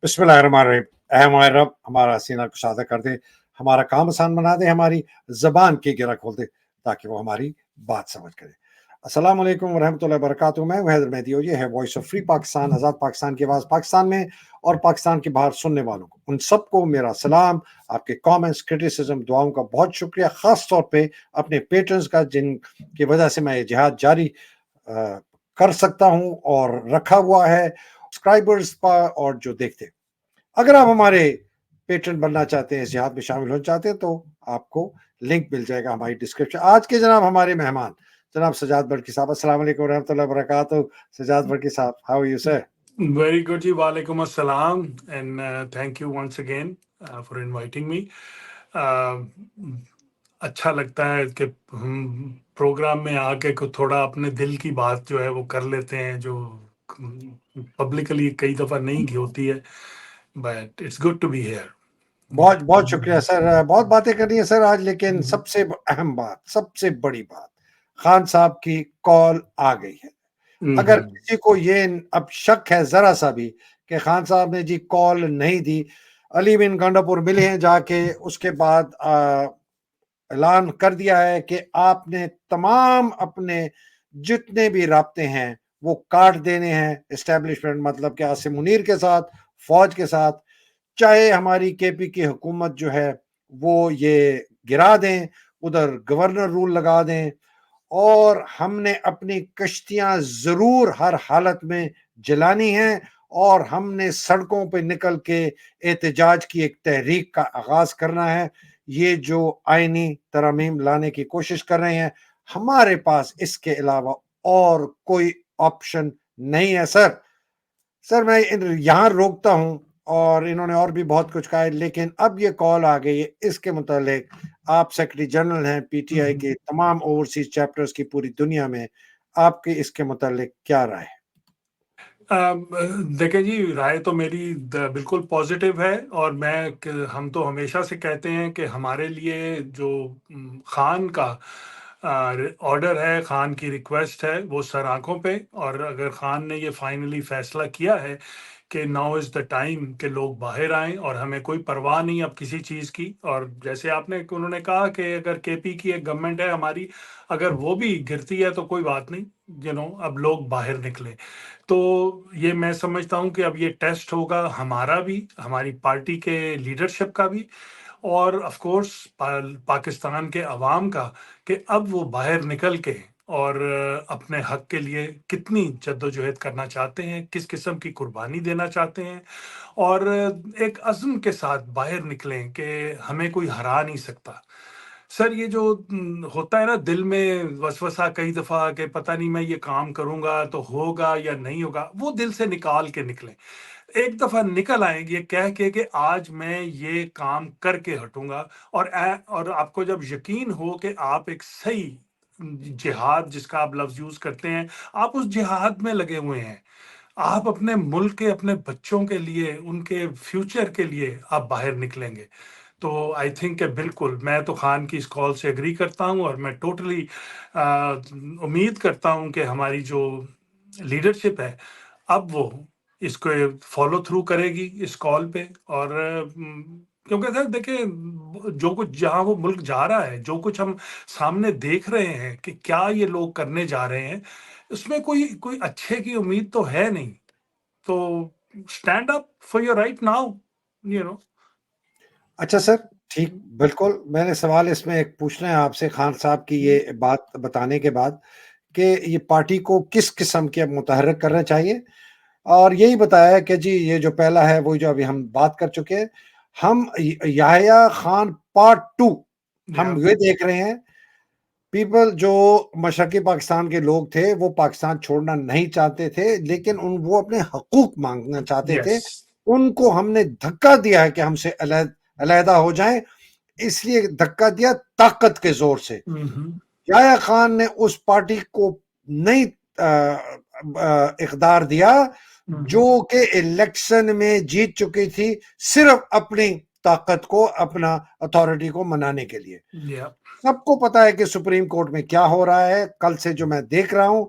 बिस्मिल्लाहिर्रहमानिर्रहीम। ऐ हमारे रब हमारा सीना कुशादा कर दे, हमारा काम आसान बना दे, हमारी ज़बान की गिरा खोल दे ताकि वो हमारी बात समझ करे। अस्सलाम वालेकुम व रहमतुल्लाहि व बरकातुहू। मैं हूँ हैदर मेहदी और ये है वॉइस ऑफ फ्री पाकिस्तान, आज़ाद पाकिस्तान की आवाज़ पाकिस्तान में और पाकिस्तान के बाहर सुनने वालों को। उन सबको मेरा सलाम, आपके कमेंट्स, क्रिटिसिज़्म, दुआओं का बहुत शुक्रिया। ख़ास तौर पे अपने पेट्रन्स का जिनकी वजह से मैं ये जिहाद जारी कर सकता हूँ और रखा हुआ है, सब्सक्राइबर्स पर और जो देखते हैं। अगर आप हमारे पेट्रन बनना चाहते हैं, इस जिहाद में शामिल होना चाहते हैं, तो आपको लिंक मिल जाएगा हमारी डिस्क्रिप्शन। आज के जनाब हमारे मेहमान जनाब सजाद बर्की साहब, अस्सलाम वालेकुम रहमतुल्लाहि व बरकातुहू। सजाद बर्की साहब, how are you sir? Very good, ji. Walaikum assalam, and thank you once again for inviting me. Uh, अच्छा लगता है कि हम प्रोग्राम में आके को थोड़ा अपने दिल की बात जो है वो कर लेते हैं, जो पब्लिकली कई दफ़ा नहीं की होती है, but it's good to be here. बहुत बहुत शुक्रिया सर। बहुत बातें करनी है सर आज, लेकिन सबसे अहम बात, सबसे बड़ी बात, खान साहब की कॉल आ गई है। अगर किसी को ये अब शक है जरा सा भी कि खान साहब ने जी कॉल नहीं दी, अली बिन गंडापुर मिले हैं जाके, उसके बाद ऐलान कर दिया है कि आपने तमाम अपने जितने भी राब्ते हैं वो काट देने हैं एस्टेब्लिशमेंट, मतलब कि आसिम मुनीर के साथ, फौज के साथ, चाहे हमारी केपी की हुकूमत जो है वो ये गिरा दें, उधर गवर्नर रूल लगा दें, और हमने अपनी कश्तियां जरूर हर हालत में जलानी हैं और हमने सड़कों पे निकल के एहतजाज की एक तहरीक का आगाज करना है। ये जो आईनी तरमीम लाने की कोशिश कर रहे हैं, हमारे पास इसके अलावा और कोई ऑप्शन नहीं है सर। सर मैं यहाँ रोकता हूँ, और इन्होंने और भी बहुत कुछ कहा है, लेकिन अब ये कॉल आ गई है इसके मुतालिक। आप सेक्रेटरी जनरल हैं पीटीआई के तमाम ओवरसीज चैप्टर्स की पूरी दुनिया में, आपके इसके मुतालिक क्या राय है? देखिए जी, राय तो मेरी बिल्कुल पॉजिटिव है, और हम तो हमेशा से कहते हैं कि हमारे लिए जो खान का ऑर्डर है, खान की रिक्वेस्ट है, वो सर आंखों पे। और अगर खान ने ये फाइनली फैसला किया है कि नाउ इज़ द टाइम कि लोग बाहर आएं, और हमें कोई परवाह नहीं अब किसी चीज़ की। और जैसे उन्होंने कहा कि अगर केपी की एक गवर्नमेंट है हमारी, अगर वो भी गिरती है तो कोई बात नहीं, अब लोग बाहर निकले। तो ये मैं समझता हूँ कि अब ये टेस्ट होगा हमारा भी, हमारी पार्टी के लीडरशिप का भी, और ऑफ कोर्स पाकिस्तान के अवाम का, कि अब वो बाहर निकल के और अपने हक के लिए कितनी जद्दोजहद करना चाहते हैं, किस किस्म की कुर्बानी देना चाहते हैं, और एक अज़्म के साथ बाहर निकलें कि हमें कोई हरा नहीं सकता। सर, ये जो होता है ना दिल में वसवसा कई दफ़ा कि पता नहीं मैं ये काम करूँगा तो होगा या नहीं होगा, वो दिल से निकाल के निकलें। एक दफ़ा निकल आएँ ये कह के कि आज मैं ये काम करके हटूँगा, और आपको जब यकीन हो कि आप एक सही जिहाद, जिसका आप लफ्ज़ यूज़ करते हैं, आप उस जिहाद में लगे हुए हैं। आप अपने मुल्क के, अपने बच्चों के लिए, उनके फ्यूचर के लिए आप बाहर निकलेंगे। तो आई थिंक कि बिल्कुल मैं तो खान की इस कॉल से एग्री करता हूँ, और मैं टोटली उम्मीद करता हूँ कि हमारी जो लीडरशिप है अब वो इसको फॉलो थ्रू करेगी इस कॉल पे। और क्योंकि सर देखिए, जो कुछ जहाँ वो मुल्क जा रहा है, जो कुछ हम सामने देख रहे हैं कि क्या ये लोग करने जा रहे हैं, उसमें कोई कोई अच्छे की उम्मीद तो है नहीं। तो stand up for your right now, you know. अच्छा सर, ठीक, बिल्कुल। मैंने सवाल इसमें एक पूछना है आपसे, खान साहब की ये बात बताने के बाद, कि ये पार्टी को किस किस्म के अब मुतहर्रिक करना चाहिए, और यही बताया कि जी ये जो पहला है वो जो अभी हम बात कर चुके हैं, हम याहिया खान पार्ट 2 हम ये देख रहे हैं। पीपल जो मशरकी पाकिस्तान के लोग थे वो पाकिस्तान छोड़ना नहीं चाहते थे, लेकिन वो अपने हकूक मांगना चाहते थे। यस। उनको हमने धक्का दिया है कि हमसे अलहदा हो जाएं, इसलिए धक्का दिया ताकत के जोर से। याह्या खान ने उस पार्टी को नहीं इकदार दिया जो कि इलेक्शन में जीत चुकी थी, सिर्फ अपनी ताकत को, अपना अथॉरिटी को मनाने के लिए। सबको पता है कि सुप्रीम कोर्ट में क्या हो रहा है। कल से जो मैं देख रहा हूं,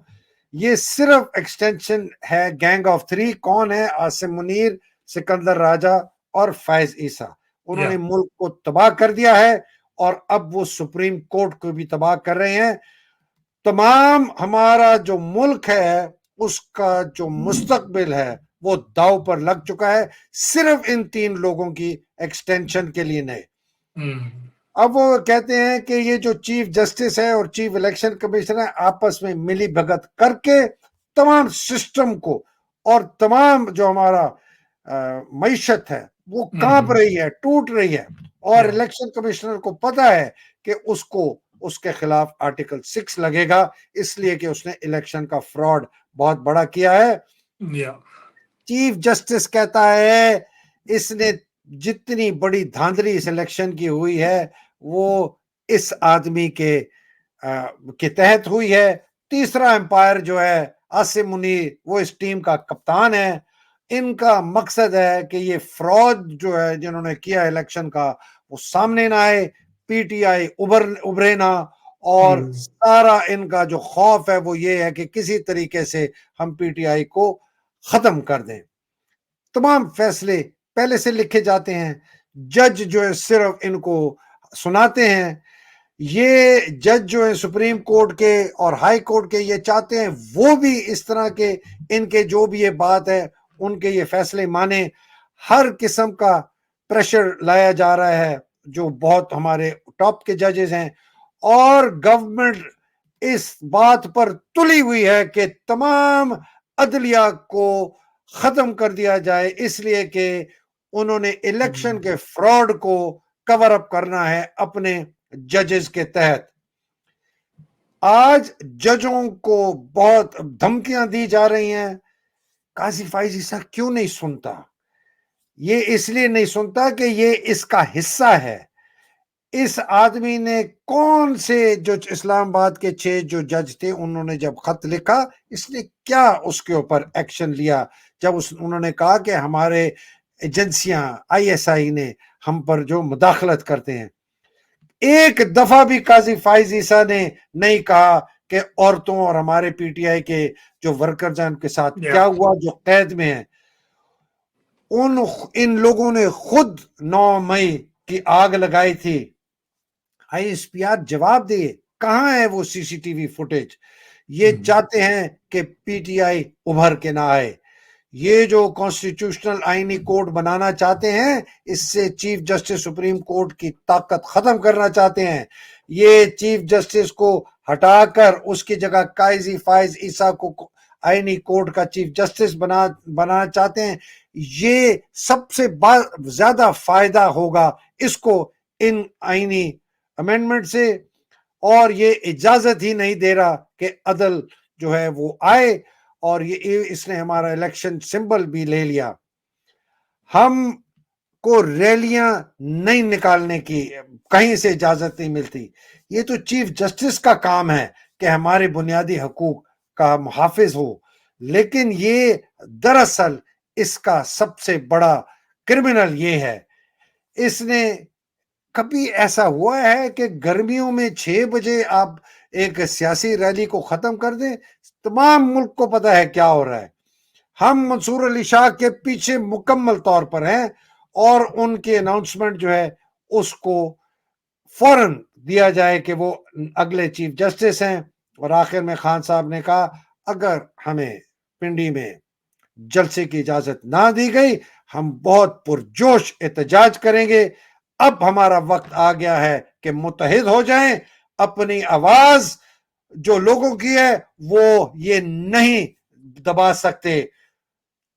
ये सिर्फ एक्सटेंशन है गैंग ऑफ थ्री। कौन है? आसिम मुनीर, सिकंदर राजा और फैज ईसा। उन्होंने या मुल्क को तबाह कर दिया है और अब वो सुप्रीम कोर्ट को भी तबाह कर रहे हैं। तमाम हमारा जो मुल्क है उसका जो मुस्तकबिल है वो दाव पर लग चुका है, सिर्फ इन 3 लोगों की एक्सटेंशन के लिए नहीं। अब वो कहते हैं कि ये जो चीफ जस्टिस है और चीफ इलेक्शन कमिश्नर है आपस में मिली भगत करके तमाम सिस्टम को और तमाम जो हमारा मईशत है वो कांप रही है, टूट रही है। और इलेक्शन कमिश्नर को पता है कि उसको उसके खिलाफ आर्टिकल 6 लगेगा, इसलिए कि उसने इलेक्शन का फ्रॉड बहुत बड़ा किया है। चीफ जस्टिस कहता है इसने जितनी बड़ी धांधली इस इलेक्शन की हुई है वो इस आदमी के तहत हुई है। तीसरा एम्पायर जो है आसिम मुनीर, वो इस टीम का कप्तान है। इनका मकसद है कि ये फ्रॉड जो है जिन्होंने किया इलेक्शन का वो सामने ना आए, पीटीआई उभरे ना, और सारा इनका जो खौफ है वो ये है कि किसी तरीके से हम पीटीआई को खत्म कर दें। तमाम फैसले पहले से लिखे जाते हैं, जज जो है सिर्फ इनको सुनाते हैं। ये जज जो है सुप्रीम कोर्ट के और हाई कोर्ट के ये चाहते हैं वो भी इस तरह के इनके जो भी ये बात है उनके ये फैसले माने। हर किस्म का प्रेशर लाया जा रहा है जो बहुत हमारे टॉप के जजेस हैं, और गवर्नमेंट इस बात पर तुली हुई है कि तमाम अदलिया को खत्म कर दिया जाए, इसलिए कि उन्होंने इलेक्शन के फ्रॉड को कवर अप करना है अपने जजेस के तहत। आज जजों को बहुत धमकियां दी जा रही हैं। काजी फैज ईसा क्यों नहीं सुनता? ये इसलिए नहीं सुनता कि ये इसका हिस्सा है। इस आदमी ने कौन से जो इस्लामाबाद के 6 जो जज थे उन्होंने जब खत लिखा, इसने क्या उसके ऊपर एक्शन लिया? जब उन्होंने कहा कि हमारे एजेंसियां आईएसआई ने हम पर जो मुदाखलत करते हैं, एक दफा भी काजी फैज ईसा ने नहीं कहा कि औरतों और हमारे पीटीआई के जो वर्कर्स हैं उनके साथ क्या हुआ जो कैद में है। इन लोगों ने खुद 9 मई की आग लगाई थी। आईएसपीआर जवाब दे, कहां है वो सीसीटीवी फुटेज? ये चाहते हैं कि पीटीआई उभर के ना आए। ये जो कॉन्स्टिट्यूशनल आईनी कोर्ट बनाना चाहते हैं, इससे चीफ जस्टिस सुप्रीम कोर्ट की ताकत खत्म करना चाहते हैं। ये चीफ जस्टिस को हटाकर उसकी जगह काजी फैज ईसा को आईनी कोर्ट का चीफ जस्टिस बनाना चाहते हैं। ये सबसे ज्यादा फायदा होगा इसको इन आईनी अमेंडमेंट से, और ये इजाजत ही नहीं दे रहा कि अदल जो है वो आए। और ये इसने हमारा इलेक्शन सिंबल भी ले लिया। हम को रैलियां नहीं निकालने की कहीं से इजाजत नहीं मिलती। ये तो चीफ जस्टिस का काम है कि हमारे बुनियादी हकूक का मुहाफिज हो, लेकिन ये दरअसल इसका सबसे बड़ा क्रिमिनल ये है। इसने कभी ऐसा हुआ है कि गर्मियों में 6 बजे आप एक सियासी रैली को खत्म कर दें? तमाम मुल्क को पता है क्या हो रहा है। हम मंसूर अली शाह के पीछे मुकम्मल तौर पर हैं और उनके अनाउंसमेंट जो है उसको फौरन दिया जाए कि वो अगले चीफ जस्टिस हैं। और आखिर में खान साहब ने कहा अगर हमें पिंडी में जलसे की इजाजत ना दी गई हम बहुत पुरजोश एहतजाज करेंगे। अब हमारा वक्त आ गया है कि मुत्तहिद हो जाएं। अपनी आवाज जो लोगों की है वो ये नहीं दबा सकते।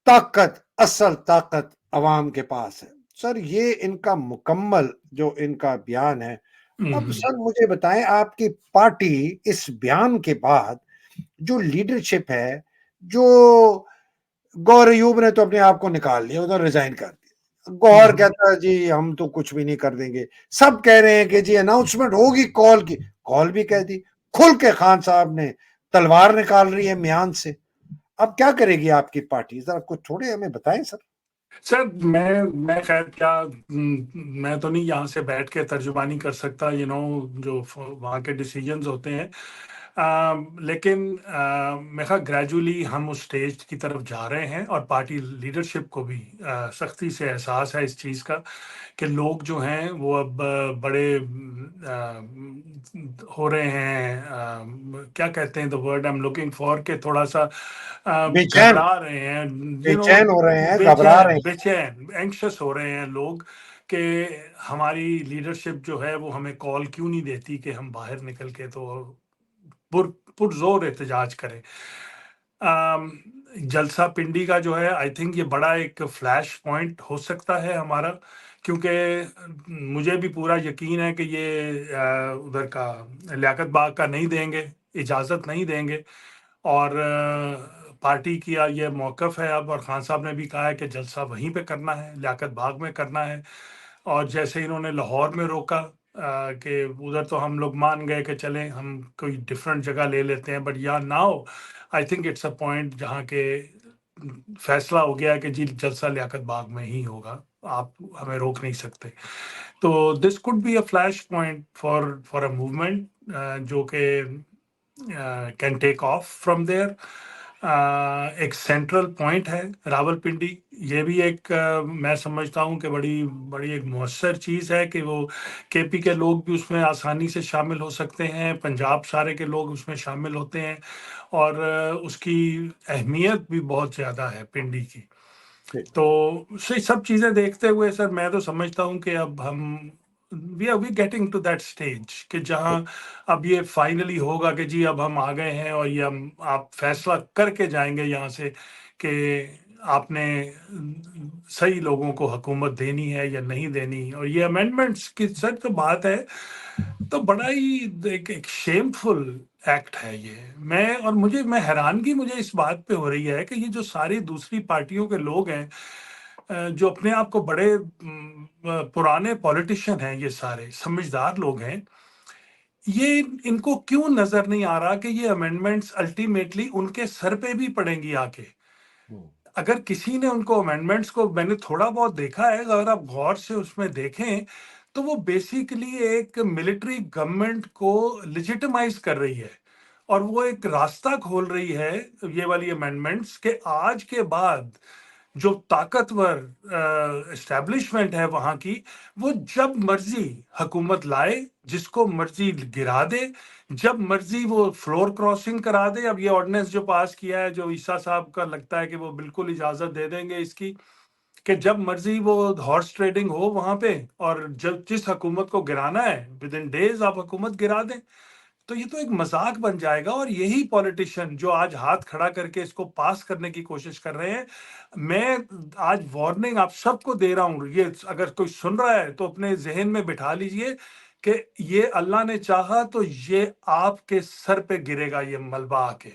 ताकत, असल ताकत अवाम के पास है। सर ये इनका मुकम्मल जो इनका बयान है। अब सर मुझे बताएं आपकी पार्टी इस बयान के बाद जो लीडरशिप है, जो गौहर अयूब ने तो अपने आप को निकाल लिया, उधर रिजाइन कर दिया। गौहर कहता है जी हम तो कुछ भी नहीं कर देंगे। सब कह रहे हैं कि जी अनाउंसमेंट होगी कॉल की, कॉल भी कह दी। खुल के खान साहब ने तलवार निकाल रही है म्यान से। अब क्या करेगी आपकी पार्टी? जरा कुछ थोड़े हमें बताएं सर। सर मैं खैर क्या मैं तो नहीं यहाँ से बैठ के तर्जुमानी कर सकता, जो वहाँ के डिसीजंस होते हैं। लेकिन मैं ख्याल ग्रेजुअली हम उस स्टेज की तरफ जा रहे हैं और पार्टी लीडरशिप को भी सख्ती से एहसास है इस चीज़ का कि लोग जो हैं वो अब बड़े हो रहे हैं, क्या कहते हैं the word I am looking for, के थोड़ा सा बेचैन घबरा रहे हैं, बेचैन हो रहे हैं, घबरा रहे बेचैन हैं। बेचैन एंक्शस हो रहे हैं लोग कि हमारी लीडरशिप जो है वो हमें कॉल क्यों नहीं देती कि हम बाहर निकल के तो पुर पुरजोर एहतजाज करें। अम, जलसा पिंडी का जो है आई थिंक ये बड़ा एक फ्लैश पॉइंट हो सकता है हमारा, क्योंकि मुझे भी पूरा यकीन है कि ये उधर का लियाकत बाग का नहीं देंगे, इजाज़त नहीं देंगे। और पार्टी की ये मौक़िफ़ है अब, और खान साहब ने भी कहा है कि जलसा वहीं पे करना है, लियाकत बाग में करना है। और जैसे इन्होंने लाहौर में रोका कि उधर तो हम लोग मान गए कि चलें हम कोई डिफरेंट जगह ले लेते हैं, बट या now I think it's a point जहाँ के फैसला हो गया है कि जी जलसा लियाकत बाग में ही होगा, आप हमें रोक नहीं सकते। तो this could be a flash point for a movement जो कि can take off from there. एक सेंट्रल पॉइंट है रावलपिंडी, ये भी एक मैं समझता हूँ कि बड़ी बड़ी एक मौसर चीज़ है कि वो केपी के लोग भी उसमें आसानी से शामिल हो सकते हैं, पंजाब सारे के लोग उसमें शामिल होते हैं, और उसकी अहमियत भी बहुत ज़्यादा है पिंडी की। तो सब चीज़ें देखते हुए सर मैं तो समझता हूँ कि अब हम we getting to that stage कि जहाँ अब ये फाइनली होगा कि जी अब हम आ गए हैं, और ये हम आप फैसला करके जाएंगे यहाँ से कि आपने सही लोगों को हुकूमत देनी है या नहीं देनी। और ये अमेंडमेंट्स की सर तो बात है, तो बड़ा ही एक शेमफुल एक्ट है ये। मैं हैरानगी मुझे इस बात पे हो रही है कि ये जो सारी दूसरी पार्टियों के लोग हैं, जो अपने आप को बड़े पुराने पॉलिटिशियन हैं, ये सारे समझदार लोग हैं, ये इनको क्यों नजर नहीं आ रहा कि ये अमेंडमेंट्स अल्टीमेटली उनके सर पे भी पड़ेंगी आके। अगर किसी ने उनको अमेंडमेंट्स को, मैंने थोड़ा बहुत देखा है, अगर आप गौर से उसमें देखें तो वो बेसिकली एक मिलिट्री गवर्नमेंट को लेजिटिमाइज कर रही है, और वो एक रास्ता खोल रही है ये वाली अमेंडमेंट्स के आज के बाद जो ताकतवर एस्टेब्लिशमेंट है वहां की, वो जब मर्जी हुकूमत लाए, जिसको मर्जी गिरा दे, जब मर्जी वो फ्लोर क्रॉसिंग करा दे। अब ये ऑर्डिनेंस जो पास किया है, जो ईसा साहब का लगता है कि वो बिल्कुल इजाजत दे देंगे इसकी, कि जब मर्जी वो हॉर्स ट्रेडिंग हो वहां पे, और जब जिस हुकूमत को गिराना है विद इन डेज आप हुकूमत गिरा दें। तो ये तो एक मजाक बन जाएगा, और यही पॉलिटिशियन जो आज हाथ खड़ा करके इसको पास करने की कोशिश कर रहे हैं, मैं आज वार्निंग आप सबको दे रहा हूं, ये अगर कोई सुन रहा है तो अपने जहन में बिठा लीजिए कि ये अल्लाह ने चाहा तो ये आपके सर पे गिरेगा, ये मलबा आके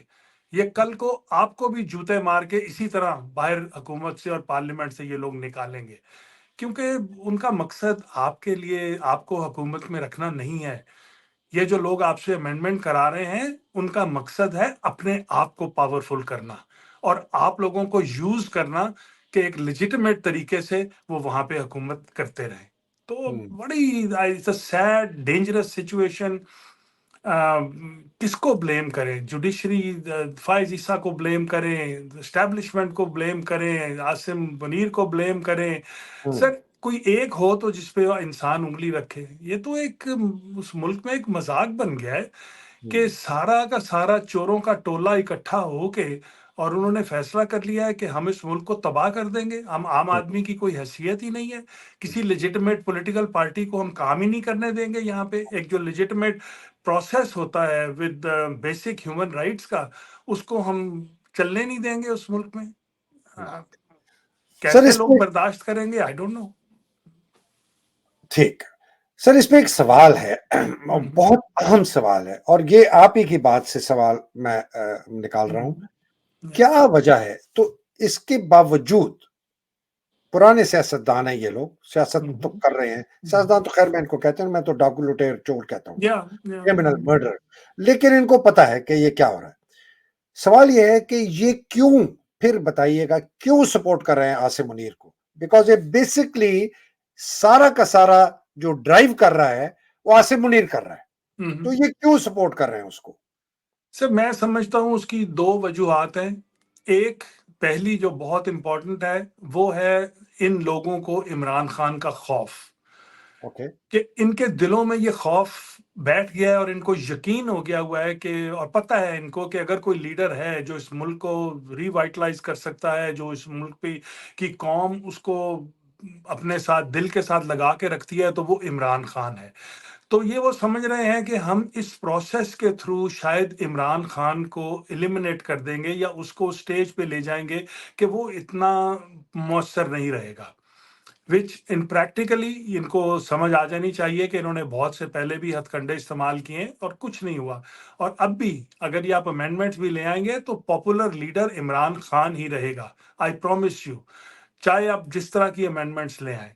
ये कल को आपको भी जूते मार के इसी तरह बाहर हुकूमत से और पार्लियामेंट से ये लोग निकालेंगे, क्योंकि उनका मकसद आपके लिए आपको हुकूमत में रखना नहीं है। ये जो लोग आपसे अमेंडमेंट करा रहे हैं, उनका मकसद है अपने आप को पावरफुल करना, और आप लोगों को यूज करना कि एक लेजिटिमेट तरीके से वो वहां पे हुकूमत करते रहें। तो बड़ी it's a sad dangerous situation. किसको ब्लेम करें? जुडिशरी फायज ईसा को ब्लेम करें, एस्टेब्लिशमेंट को ब्लेम करें, आसिम मुनीर को ब्लेम करें? सर कोई एक हो तो जिसपे इंसान उंगली रखे। ये तो एक उस मुल्क में एक मजाक बन गया है कि सारा का सारा चोरों का टोला इकट्ठा होके, और उन्होंने फैसला कर लिया है कि हम इस मुल्क को तबाह कर देंगे। हम आम आदमी की कोई हैसियत ही नहीं है, किसी लेजिटिमेट पॉलिटिकल पार्टी को हम काम ही नहीं करने देंगे यहाँ पे। एक जो लेजिटिमेट प्रोसेस होता है विद बेसिक ह्यूमन राइट्स का, उसको हम चलने नहीं देंगे उस मुल्क में। सर कैसे लोग इसमें बर्दाश्त करेंगे, आई डोंट नो। ठीक सर, इसमें एक सवाल है और बहुत अहम सवाल है, और ये आप ही की बात से सवाल मैं निकाल रहा हूं। क्या वजह है? तो इसके बावजूद पुराने सियासतदान है, ये लोग सियासत तो कर रहे हैं, सियासतदान तो खैर मैं इनको कहते हैं, मैं तो डाकू लुटेर चोर कहता हूँ, क्रिमिनल मर्डर, लेकिन इनको पता है कि ये क्या हो रहा है। सवाल ये है कि ये क्यों, फिर बताइएगा क्यों सपोर्ट कर रहे हैं आसिम मुनीर को? बिकॉज ये बेसिकली सारा का सारा जो ड्राइव कर रहा है वो आसिम मुनीर कर रहा है, तो ये क्यों सपोर्ट कर रहे हैं उसको? सर मैं समझता हूँ उसकी दो वजूहात हैं। एक, पहली जो बहुत इम्पोर्टेंट है वो है इन लोगों को इमरान खान का खौफ, ओके। कि इनके दिलों में ये खौफ बैठ गया है और इनको यकीन हो गया हुआ है कि, और पता है इनको कि अगर कोई लीडर है जो इस मुल्क को रिवाइटलाइज कर सकता है, जो इस मुल्क पे की कौम उसको अपने साथ दिल के साथ लगा के रखती है, तो वो इमरान खान है। तो ये वो समझ रहे हैं कि हम इस प्रोसेस के थ्रू शायद इमरान खान को एलिमिनेट कर देंगे या उसको स्टेज पे ले जाएंगे कि वो इतना मौसर नहीं रहेगा। विच इन प्रैक्टिकली इनको समझ आ जानी चाहिए कि इन्होंने बहुत से पहले भी हथकंडे इस्तेमाल किए और कुछ नहीं हुआ। और अब भी अगर ये आप अमेंडमेंट्स भी ले आएंगे तो पॉपुलर लीडर इमरान खान ही रहेगा, आई प्रॉमिस यू, चाहे आप जिस तरह की अमेंडमेंट्स ले आए।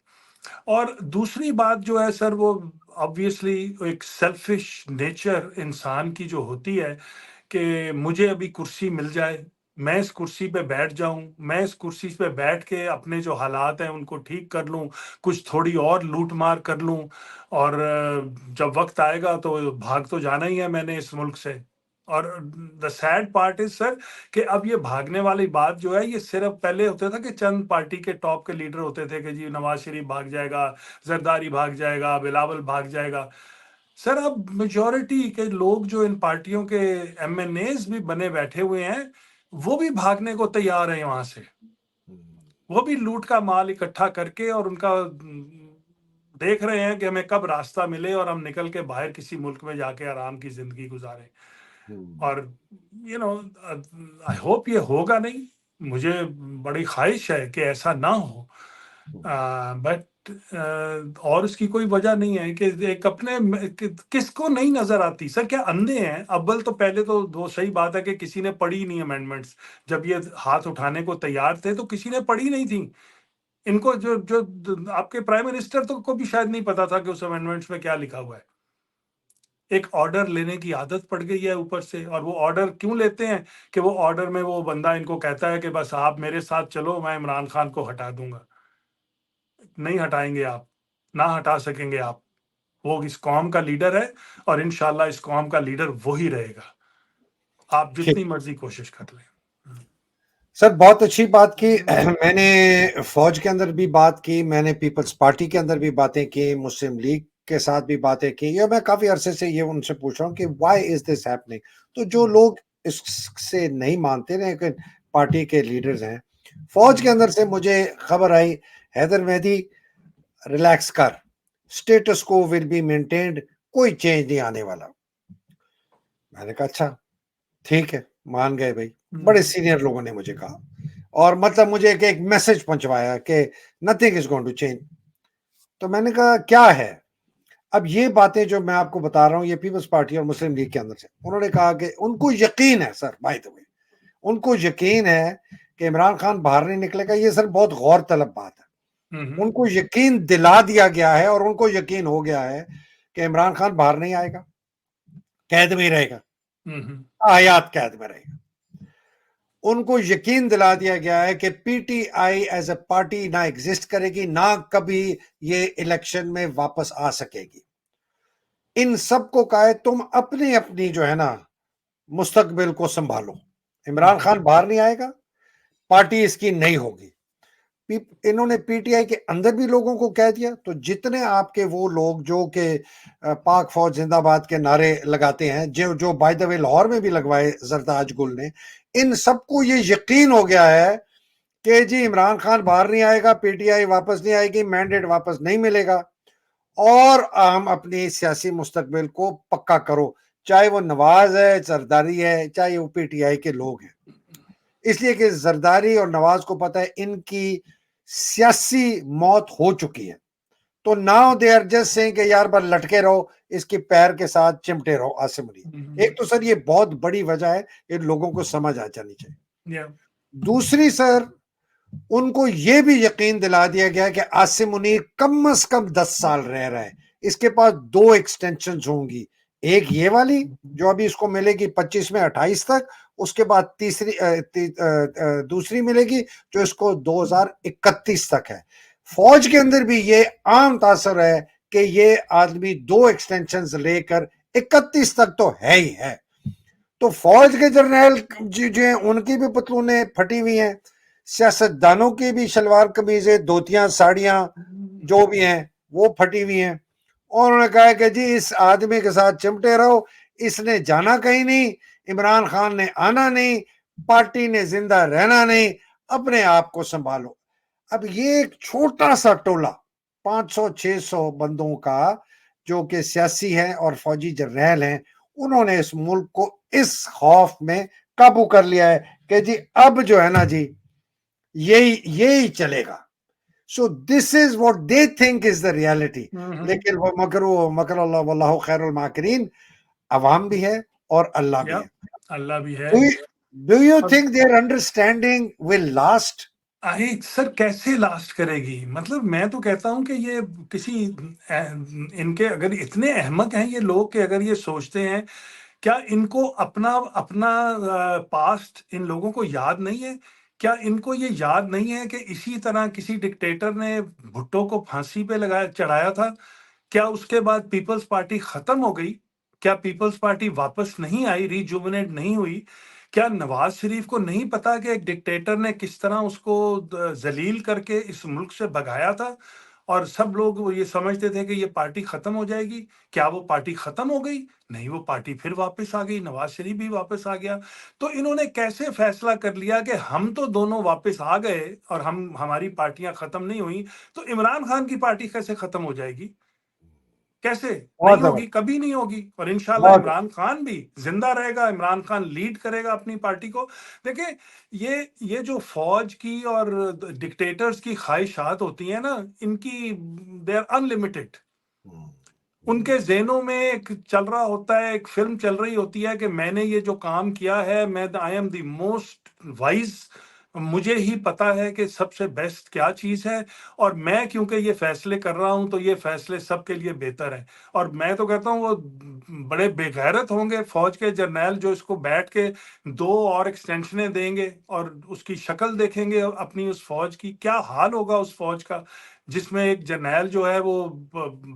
और दूसरी बात जो है सर, वो ऑब्वियसली एक सेल्फिश नेचर इंसान की जो होती है कि मुझे अभी कुर्सी मिल जाए, मैं इस कुर्सी पे बैठ जाऊं, मैं इस कुर्सी पे बैठ के अपने जो हालात हैं उनको ठीक कर लूं, कुछ थोड़ी और लूट मार कर लूं, और जब वक्त आएगा तो भाग तो जाना ही है मैंने इस मुल्क से। और the sad part is sir कि अब ये भागने वाली बात जो है, ये सिर्फ पहले होता था कि चंद पार्टी के टॉप के लीडर होते थे कि जी नवाज शरीफ भाग जाएगा, जरदारी भाग जाएगा, बिलावल भाग जाएगा। सर अब मेजोरिटी के लोग जो इन पार्टियों के एमएनएज भी बने बैठे हुए हैं, वो भी भागने को तैयार हैं वहां से। वो भी लूट का माल इकट्ठा करके और उनका देख रहे हैं कि हमें कब रास्ता मिले और हम निकल के बाहर किसी मुल्क में जाके आराम की जिंदगी गुजारें। और यू नो, आई होप ये होगा नहीं, मुझे बड़ी ख्वाहिश है कि ऐसा ना हो, बट और उसकी कोई वजह नहीं है कि एक अपने किसको नहीं नजर आती सर, क्या अंधे हैं? अव्वल तो पहले तो वो सही बात है कि किसी ने पढ़ी नहीं अमेंडमेंट्स, जब ये हाथ उठाने को तैयार थे तो किसी ने पढ़ी नहीं थी। इनको जो जो आपके प्राइम मिनिस्टर तो को भी शायद नहीं पता था कि उस अमेंडमेंट्स में क्या लिखा हुआ है। एक ऑर्डर लेने की आदत पड़ गई है ऊपर से, और वो ऑर्डर क्यों लेते हैं कि वो ऑर्डर में वो बंदा इनको कहता है कि बस आप मेरे साथ चलो, मैं इमरान खान को हटा दूंगा। नहीं हटाएंगे आप, ना हटा सकेंगे आप। वो इस कौम का लीडर है और इंशाल्लाह इस कौम का लीडर वो ही रहेगा, आप ठीक। जितनी मर्जी कोशिश कर लें। सर बहुत अच्छी बात की। मैंने फौज के अंदर भी बात की, मैंने पीपल्स पार्टी के अंदर भी बातें की, मुस्लिम लीग के साथ भी बातें की। ये मैं काफी अरसे से ये उनसे पूछ रहा हूँ कि व्हाई इज दिस हैपनिंग। तो जो लोग इससे नहीं मानते ना कि पार्टी के लीडर्स हैं, फौज के अंदर से मुझे खबर आई, हैदर मेहदी रिलैक्स कर, स्टेटस को विल बी मेंटेन्ड, कोई चेंज नहीं आने वाला। मैंने कहा अच्छा ठीक है, मान गए भाई। बड़े सीनियर लोगों ने मुझे कहा, और मतलब मुझे एक मैसेज पहुंचवाया कि nothing is going to change. तो मैंने कहा क्या है? अब ये बातें जो मैं आपको बता रहा हूं, ये पीपल्स पार्टी और मुस्लिम लीग के अंदर से उन्होंने कहा कि उनको यकीन है सर, बाय द वे उनको यकीन है कि इमरान खान बाहर नहीं निकलेगा। ये सर बहुत गौर तलब बात है। उनको यकीन दिला दिया गया है और उनको यकीन हो गया है कि इमरान खान बाहर नहीं आएगा, कैद में ही रहेगा, हयात कैद में रहेगा। उनको यकीन दिला दिया गया है कि पीटीआई एज ए पार्टी ना एग्जिस्ट करेगी, ना कभी ये इलेक्शन में वापस आ सकेगी। इन सबको कहा है तुम अपनी अपनी जो है ना मुस्तकबिल को संभालो। इमरान खान बाहर नहीं आएगा, पार्टी इसकी नहीं होगी। इन्होंने पीटीआई के अंदर भी लोगों को कह दिया। तो जितने आपके वो लोग जो कि पाक फौज जिंदाबाद के नारे लगाते हैं, जो जो बाय द वे लाहौर में भी लगवाए जरताज गुल ने, इन सबको ये यकीन हो गया है कि जी इमरान खान बाहर नहीं आएगा, पीटीआई वापस नहीं आएगी, मैंडेट वापस नहीं मिलेगा, और हम अपनी सियासी मुस्तकबिल को पक्का करो, चाहे वो नवाज है, जरदारी है, चाहे वो पीटीआई के लोग हैं। इसलिए कि जरदारी और नवाज को पता है इनकी सियासी मौत हो चुकी है। तो now they are just saying कि यार बस लटके रहो, इसके पैर के साथ चिमटे रहो आसिम मुनीर। एक तो सर ये बहुत बड़ी वजह है, ये लोगों को समझ आ जानी चाहिए। दूसरी सर, उनको ये भी यकीन दिला दिया गया कि आसिम मुनीर कम से कम 10 साल रह रहा है, इसके पास 2 एक्सटेंशन होंगी, एक ये वाली जो अभी इसको मिलेगी 25 में 28 तक, उसके बाद दूसरी मिलेगी जो इसको 2031 तक है। फौज के अंदर भी ये आम तासर है कि ये आदमी 2 एक्सटेंशन लेकर 31 तक तो है ही है। तो फौज के जर्नैल जो हैं उनकी भी पतलूनें फटी हुई हैं, सियासतदानों की भी शलवार कमीजें, धोतियां, साड़ियां जो भी हैं वो फटी हुई हैं। और उन्होंने कहा कि जी इस आदमी के साथ चिमटे रहो, इसने जाना कहीं नहीं, इमरान खान ने आना नहीं, पार्टी ने जिंदा रहना नहीं, अपने आप को संभालो। अब ये एक छोटा सा टोला 500-600 बंदों का जो कि सियासी हैं और फौजी जर्नैल हैं, उन्होंने इस मुल्क को इस खौफ में काबू कर लिया है कि जी अब जो है ना जी यही यही चलेगा। So this is what they think is the reality. लेकिन वो मकर अल्लाह वल्लाहु खैरुल माकिरीन, अवाम भी है और अल्लाह भी या है। अल्लाह भी है। डू यू और think their understanding will last? अरे सर कैसे लास्ट करेगी? मतलब मैं तो कहता हूं कि ये किसी इनके अगर इतने अहमक हैं ये लोग कि अगर ये सोचते हैं, क्या इनको अपना अपना पास्ट इन लोगों को याद नहीं है? क्या इनको ये याद नहीं है कि इसी तरह किसी डिक्टेटर ने भुट्टो को फांसी पे लगाया चढ़ाया था? क्या उसके बाद पीपल्स पार्टी खत्म हो गई? क्या पीपल्स पार्टी वापस नहीं आई, रिजुविनेट नहीं हुई? क्या नवाज शरीफ को नहीं पता कि एक डिक्टेटर ने किस तरह उसको जलील करके इस मुल्क से भगाया था? और सब लोग वो ये समझते थे कि ये पार्टी खत्म हो जाएगी। क्या वो पार्टी खत्म हो गई? नहीं, वो पार्टी फिर वापस आ गई, नवाज शरीफ भी वापस आ गया। तो इन्होंने कैसे फैसला कर लिया कि हम तो दोनों वापस आ गए और हमारी पार्टियां खत्म नहीं हुई, तो इमरान खान की पार्टी कैसे खत्म हो जाएगी? कैसे? नहीं बहुत होगी, जबरदस्त, कभी नहीं होगी। और इंशाल्लाह बहुत इमरान खान भी जिंदा रहेगा, इमरान खान लीड करेगा अपनी पार्टी को। देखिए, ये जो फौज की और डिक्टेटर्स की ख्वाहिशात होती हैं ना, इनकी दे आर अनलिमिटेड। उनके ज़हनों में एक चल रहा होता है, एक फ़िल्म चल रही होती है कि मैंने ये जो काम किया है, मैं I am the most wise, मुझे ही पता है कि सबसे बेस्ट क्या चीज़ है, और मैं क्योंकि ये फ़ैसले कर रहा हूँ, तो ये फ़ैसले सबके लिए बेहतर हैं। और मैं तो कहता हूँ वो बड़े बेगैरत होंगे फ़ौज के जर्नैल जो इसको बैठ के 2 और एक्सटेंशनें देंगे और उसकी शक्ल देखेंगे अपनी उस फ़ौज की, क्या हाल होगा उस फ़ौज का? जिसमें एक जर्नैल जो है वो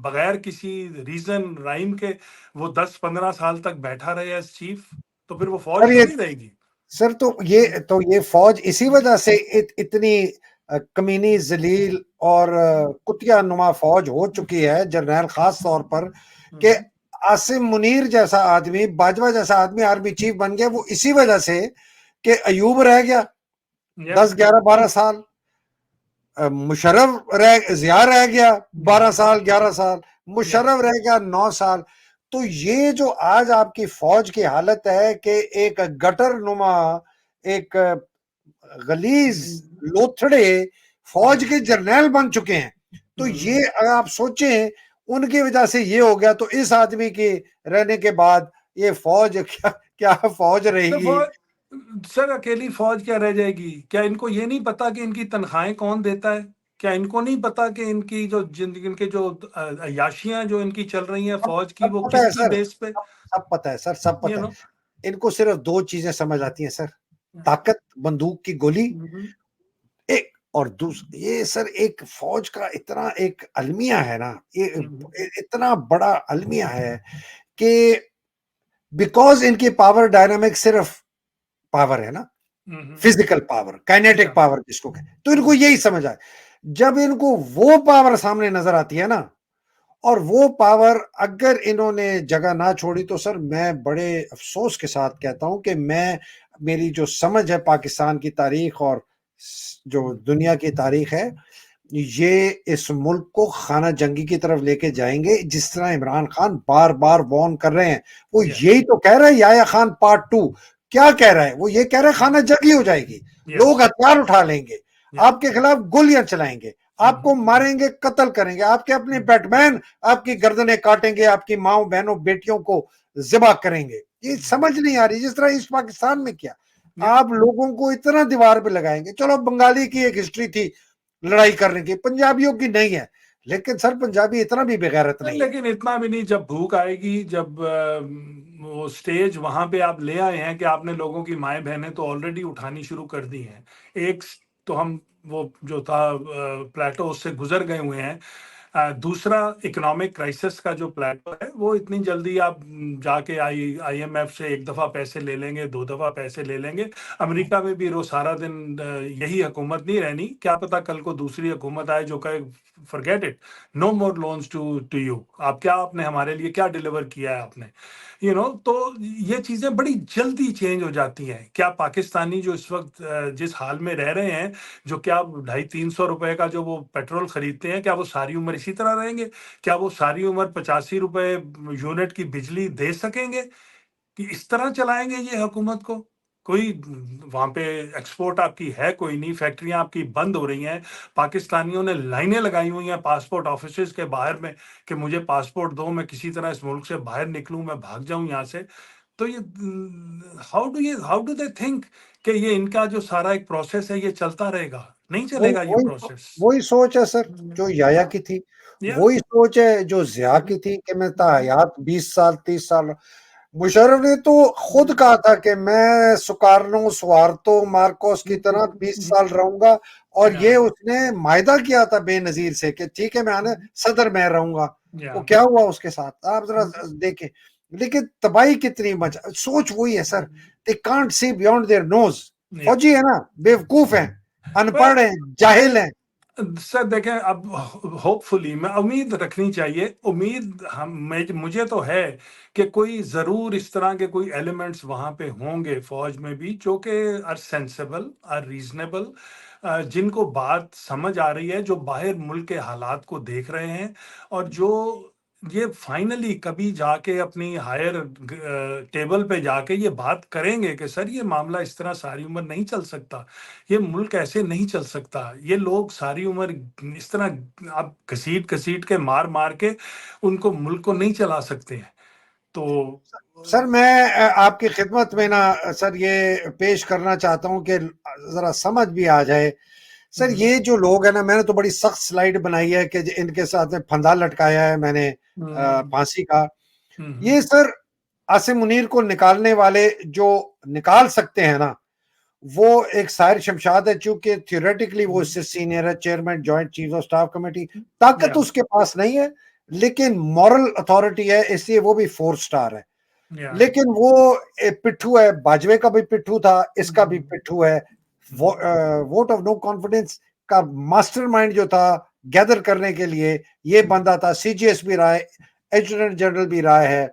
बगैर किसी रीजन राइम के वो 10-15 साल तक बैठा रहे एज चीफ, तो फिर वो सर। फौज ये थोड़ी रहेगी। सर तो ये फौज इसी वजह से इतनी कमीनी, जलील और कुतिया नुमा फौज हो चुकी है, जर्नैल खास तौर पर, कि आसिम मुनीर जैसा आदमी, बाजवा जैसा आदमी आर्मी चीफ बन गया। वो इसी वजह से कि अयूब रह गया या 10-11-12 साल, मुशर्रफ जिया रह गया 12 साल 11 साल, या मुशर्रफ रह गया 9 साल। तो ये जो आज आपकी फौज की हालत है कि एक गटर नुमा, एक गलीज लोथड़े फौज के जर्नैल बन चुके हैं। तो ये अगर आप सोचें उनकी वजह से ये हो गया, तो इस आदमी के रहने के बाद ये फौज क्या क्या फौज तो रहेगी? फौज सर, अकेली फौज क्या रह जाएगी? क्या इनको ये नहीं पता कि इनकी तनख्वाहें कौन देता है? क्या इनको नहीं पता कि इनकी जो जिंदगी, इनके जो अयाशियां जो इनकी चल रही हैं सब फौज की, सब वो पता है किसकी सर, बेस पे? सब पता है सर, सब यू पता है। नो इनको सिर्फ दो चीजें समझ आती हैं सर: ताकत, बंदूक की गोली, एक, और दूसरा ये सर एक फौज का इतना एक अलमिया है ना, ये इतना बड़ा अलमिया है कि बिकॉज इनकी पावर डायनामिक सिर्फ पावर है ना, फिजिकल पावर, काइनेटिक या पावर जिसको कहते, तो इनको यही समझ आए। जब इनको वो पावर सामने नजर आती है ना, और वो पावर अगर इन्होंने जगह ना छोड़ी, तो सर मैं बड़े अफसोस के साथ कहता हूं कि मैं, मेरी जो समझ है पाकिस्तान की तारीख और जो दुनिया की तारीख है, ये इस मुल्क को खाना जंगी की तरफ लेके जाएंगे। जिस तरह इमरान खान बार बार वार्न कर रहे हैं, वो या यही तो कह रहे हैं। याया खान पार्ट 2 क्या कह रहा है? वो ये कह रहे हैं खाना जंगी हो जाएगी, यस लोग हथियार उठा लेंगे, या आपके खिलाफ गोलियां चलाएंगे, आपको मारेंगे, कत्ल करेंगे, आपके अपने बैटमैन आपकी गर्दनें काटेंगे, आपकी माओ बहनों बेटियों को जिबा करेंगे। ये समझ नहीं आ रही। जिस तरह इस पाकिस्तान में किया, या आप लोगों को इतना दीवार पे लगाएंगे। चलो बंगाली की एक हिस्ट्री थी लड़ाई करने की, पंजाबियों की नहीं है, लेकिन सर पंजाबी इतना भी बेगैरत नहीं है। लेकिन इतना भी नहीं। जब भूख आएगी, जब वो स्टेज वहां पे आप ले आए हैं कि आपने लोगों की माएँ बहनें तो ऑलरेडी उठानी शुरू कर दी हैं। एक तो हम वो जो था प्लेटो उससे गुजर गए हुए हैं। दूसरा इकोनॉमिक क्राइसिस का जो प्लेटो है वो इतनी जल्दी आप जाके आईएमएफ से एक दफ़ा पैसे ले लेंगे, 2 दफ़ा पैसे ले लेंगे। अमेरिका में भी रोज़ सारा दिन यही हुकूमत नहीं रहनी, क्या पता कल को दूसरी हुकूमत आए जो कहे forget it, no more loans to you. आपने हमारे लिए क्या डिलीवर किया है आपने? तो ये चीज़ें बड़ी जल्दी चेंज हो जाती हैं। क्या पाकिस्तानी जो इस वक़्त जिस हाल में रह रहे हैं, जो क्या 250-300 रुपए का जो वो पेट्रोल खरीदते हैं, क्या वो सारी उम्र इसी तरह रहेंगे? क्या वो सारी उम्र 85 रुपए यूनिट की बिजली दे सकेंगे? कि इस तरह चलाएँगे ये हुकूमत को? कोई वहाँ पे एक्सपोर्ट आपकी है कोई नहीं, फैक्ट्रियाँ आपकी बंद हो रही हैं। पाकिस्तानियों ने लाइनें लगाई हुई हैं पासपोर्ट ऑफिसेज़ के बाहर में कि मुझे पासपोर्ट दो, मैं किसी तरह इस मुल्क से बाहर निकलूँ, मैं भाग जाऊँ यहाँ से। तो ये हाउ डू दे थिंक कि ये इनका जो सारा एक प्रोसेस है ये चलता रहेगा? नहीं वही चलेगा ये वही प्रोसेस। वही सोच है सर जो याया की थी, या वही सोच है जो ज़िया की थी कि मैं ताहयात 20 साल 30 साल। मुशर्रफ ने तो खुद कहा था कि मैं सुकार्नो स्वार्तो मार्कोस की तरह 20 साल रहूंगा, और या ये उसने मायदा किया था बेनजीर से कि ठीक है मैं आने सदर मैं रहूंगा। या वो क्या हुआ उसके साथ आप जरा देखें। लेकिन तबाही कितनी मच, सोच वही है sir, they can't see beyond their nose. या फौजी है ना, बेवकूफ हैं, वेल अनपढ़ हैं, जाहिल हैं। सर देखें, अब होपफुली मैं उम्मीद रखनी चाहिए, उम्मीद मुझे तो है कि कोई ज़रूर इस तरह के कोई एलिमेंट्स वहाँ पे होंगे फौज में भी जो कि आर सेंसेबल, आर रीजनेबल, जिनको बात समझ आ रही है, जो बाहर मुल्क के हालात को देख रहे हैं, और जो ये फाइनली कभी जाके अपनी हायर टेबल पे जाके ये बात करेंगे कि सर ये मामला इस तरह सारी उम्र नहीं चल सकता, ये मुल्क ऐसे नहीं चल सकता, ये लोग सारी उम्र इस तरह आप घसीट घसीट के मार मार के उनको मुल्क को नहीं चला सकते हैं। तो सर मैं आपकी खिदमत में ना सर ये पेश करना चाहता हूं कि जरा समझ भी आ जाए। सर हम्म, ये जो लोग हैं ना, मैंने तो बड़ी सख्त स्लाइड बनाई है कि इनके साथ में फंदा लटकाया है मैंने हम्म, फांसी का। हम्म, ये सर आसिम मुनीर को निकालने वाले जो निकाल सकते हैं ना, वो एक साहिर शमशाद है, चूंकि थियोरेटिकली वो इससे सीनियर है, chairman joint chief of staff committee. ताकत या उसके पास नहीं है, लेकिन मॉरल अथॉरिटी है, इसलिए वो भी 4 स्टार है। या लेकिन वो पिट्ठू है, बाजवे का भी पिट्ठू था, इसका भी पिट्ठू है। वोट ऑफ नो कॉन्फिडेंस का मास्टरमाइंड जो था गैदर करने के लिए, ये बंदा था। सीजीएस भी रहा है, एडजुटेंट जनरल भी रहा है,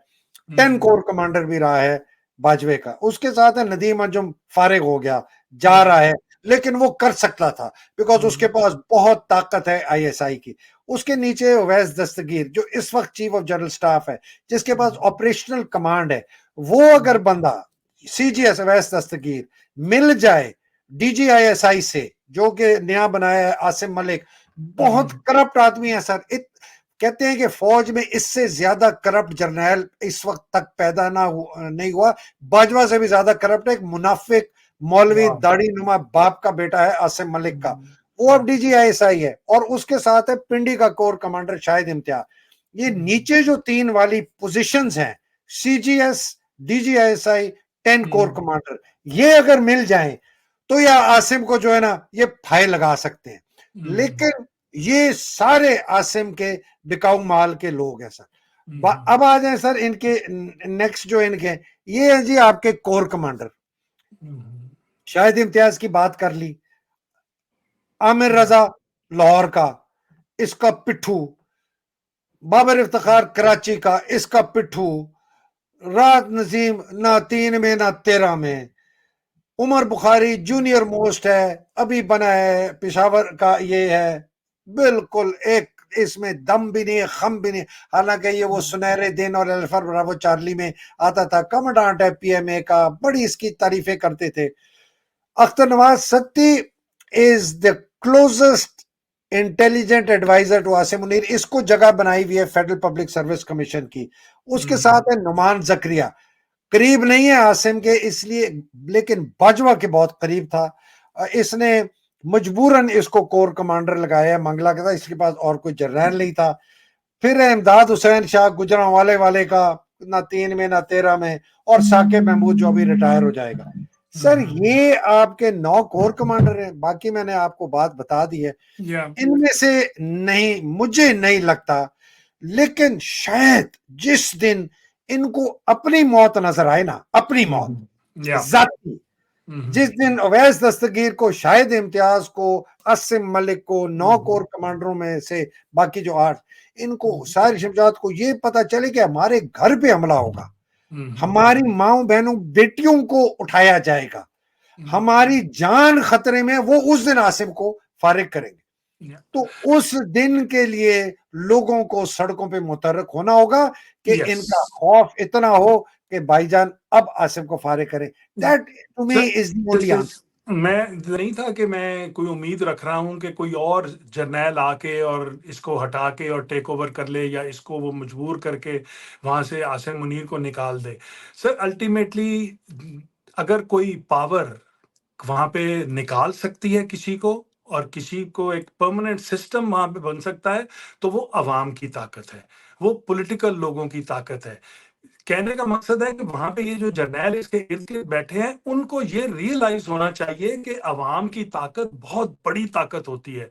10 कोर कमांडर भी रहा है बाजवे का। उसके साथ है नदीम अंजुम, फारिग हो गया, जा या रहा है, लेकिन वो कर सकता था बिकॉज उसके पास बहुत ताकत है आईएसआई की। उसके नीचे अवैस दस्तगीर जो इस वक्त चीफ ऑफ जनरल स्टाफ है, जिसके पास ऑपरेशनल कमांड है। वो अगर बंदा सीजीएस अवैस दस्तगीर मिल जाए डीजीआईएसआई से, जो कि नया बनाया है आसिम मलिक, बहुत करप्ट आदमी है सर। कहते हैं कि फौज में इससे ज्यादा करप्ट जर्नैल इस वक्त तक पैदा नहीं हुआ। बाजवा से भी ज्यादा करप्ट है। एक मुनाफिक मौलवी वाह, दाढ़ी नुमा बाप का बेटा है आसिम मलिक का, वो अब डीजीआईएसआई है, और उसके साथ है पिंडी का कोर कमांडर शाहिद इम्तियाज। ये नीचे जो 3 वाली पोजीशंस हैं, सीजीएस, डीजीआईएसआई, 10 कोर कमांडर, ये अगर मिल जाएं तो या आसिम को जो है ना ये फाय लगा सकते हैं। लेकिन ये सारे आसिम के बिकाऊ माल के लोग हैं सर। अब आ जाए सर इनके नेक्स्ट जो इनके, ये है जी आपके कोर कमांडर। शाहिद इम्तियाज की बात कर ली, आमिर रजा लाहौर का, इसका पिट्ठू। बाबर इफ्तिखार कराची का, इसका पिट्ठू। राहत नजीम ना 3 में ना 13 में। उमर बुखारी जूनियर मोस्ट है, अभी बना है पेशावर का, ये है बिल्कुल एक, इसमें दम भी नहीं, खम भी नहीं। हालांकि ये वो सुनहरे दिन और अल्फा ब्रावो चार्ली में आता था, कमांडेंट है पीएमए का, बड़ी इसकी तारीफें करते थे। Akhtar Nawaz Satti is the closest intelligent adviser to Asim Munir. इसको जगह बनाई हुई है फेडरल पब्लिक सर्विस कमीशन की। उसके साथ है नुमान जकरिया, करीब नहीं है आसिम के इसलिए, लेकिन बाजवा के बहुत करीब था। इसने मजबूरन इसको कोर कमांडर लगाया, मंगला का था, इसके पास और कोई जर्नैल नहीं था। फिर इमदाद हुसैन शाह गुजरांवाले वाले का, ना 3 में ना 13 में, और साकिब महमूद जो अभी रिटायर हो जाएगा। सर ये आपके 9 कोर कमांडर हैं, बाकी मैंने आपको बात बता दी है। इनमें से नहीं, मुझे नहीं लगता, लेकिन शायद जिस दिन इनको अपनी मौत नजर आए ना, अपनी मौत जाती, जिस दिन अवैस दस्तगीर को, शाहिद इम्तियाज को, असिम मलिक को, 9 कोर कमांडरों में से बाकी जो 8, इनको, साहिर शमजाद को ये पता चले कि हमारे घर पे हमला होगा, हमारी माओ बहनों बेटियों को उठाया जाएगा, हमारी जान खतरे में, वो उस दिन आसिम को फारिग करेंगे। तो उस दिन के लिए लोगों को सड़कों पे मुतहर्रिक होना होगा कि इनका खौफ इतना हो कि भाईजान अब आसिम को फारिग करें। That to me is the only answer. मैं नहीं था कि मैं कोई उम्मीद रख रहा हूं कि कोई और जर्नैल आके और इसको हटा के और टेक ओवर कर ले, या इसको वो मजबूर करके वहां से आसिम मुनीर को निकाल दे। सर अल्टीमेटली अगर कोई पावर वहां पे निकाल सकती है किसी को, और किसी को एक परमानेंट सिस्टम वहां पे बन सकता है, तो वो अवाम की ताकत है, वो पॉलिटिकल लोगों की ताकत है। कहने का मकसद है कि वहां पे ये जो जर्नैल इसके इर्द गिर्द बैठे हैं, उनको ये रियलाइज होना चाहिए कि अवाम की ताकत बहुत बड़ी ताकत होती है,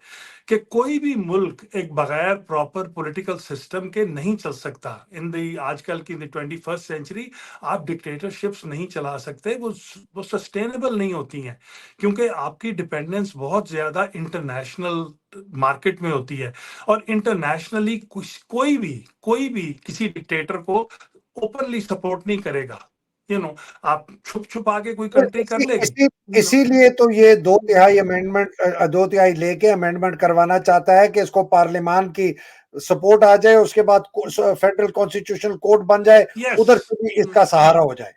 कि कोई भी मुल्क एक बगैर प्रॉपर पॉलिटिकल सिस्टम के नहीं चल सकता। इन द आजकल की 21st सेंचुरी आप डिक्टेटरशिप्स नहीं चला सकते, वो सस्टेनेबल नहीं होती हैं, क्योंकि आपकी डिपेंडेंस बहुत ज्यादा इंटरनेशनल मार्केट में होती है, और इंटरनेशनली कोई भी किसी डिक्टेटर को ओपनली सपोर्ट नहीं करेगा। आप छुप छुपा के कोई कंट्री कर लेगी। इसीलिए तो ये 2/3 अमेंडमेंट, 2/3 लेके अमेंडमेंट करवाना चाहता है कि इसको पार्लियामान की सपोर्ट आ जाए, उसके बाद फेडरल कॉन्स्टिट्यूशनल कोर्ट बन जाए, उधर से भी इसका सहारा हो जाए।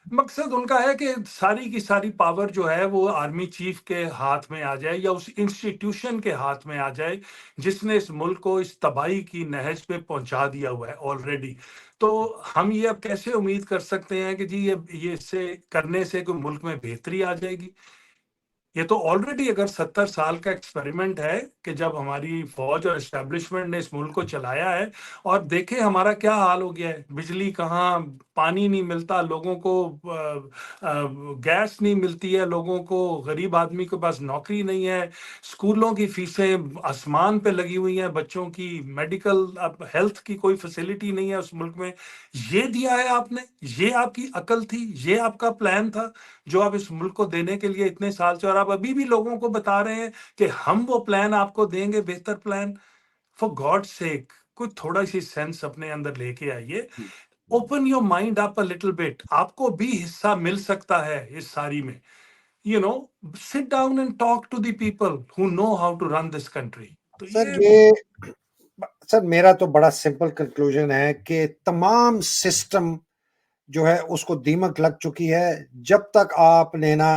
मकसद उनका है कि सारी की सारी पावर जो है वो आर्मी चीफ के हाथ में आ जाए, या उस इंस्टीट्यूशन के हाथ में आ जाए जिसने इस मुल्क को इस तबाही की नहज पे पहुंचा दिया हुआ है ऑलरेडी। तो हम ये अब कैसे उम्मीद कर सकते हैं कि जी ये इससे करने से कोई मुल्क में बेहतरी आ जाएगी? ये तो ऑलरेडी अगर 70 साल का एक्सपेरिमेंट है कि जब हमारी फौज और एस्टेब्लिशमेंट ने इस मुल्क को चलाया है, और देखें हमारा क्या हाल हो गया है। बिजली कहाँ, पानी नहीं मिलता लोगों को, गैस नहीं मिलती है लोगों को, गरीब आदमी के पास नौकरी नहीं है, स्कूलों की फीसें आसमान पे लगी हुई हैं, बच्चों की मेडिकल हेल्थ की कोई फैसिलिटी नहीं है उस मुल्क में। ये दिया है आपने, ये आपकी अकल थी, ये आपका प्लान था जो आप इस मुल्क को देने के लिए इतने साल से, और आप अभी भी लोगों को बता रहे हैं कि हम वो प्लान आपको देंगे, बेहतर प्लान। फॉर गॉड सेक, कोई थोड़ा सी सेंस अपने अंदर लेके आइए। Open your mind up a little bit, आपको भी हिस्सा मिल सकता है इस सारी में। Sit down and talk to the people who know how to run this country. तो सर मेरा तो बड़ा सिंपल कंक्लूजन है कि तमाम सिस्टम जो है उसको दीमक लग चुकी है। जब तक आपने ना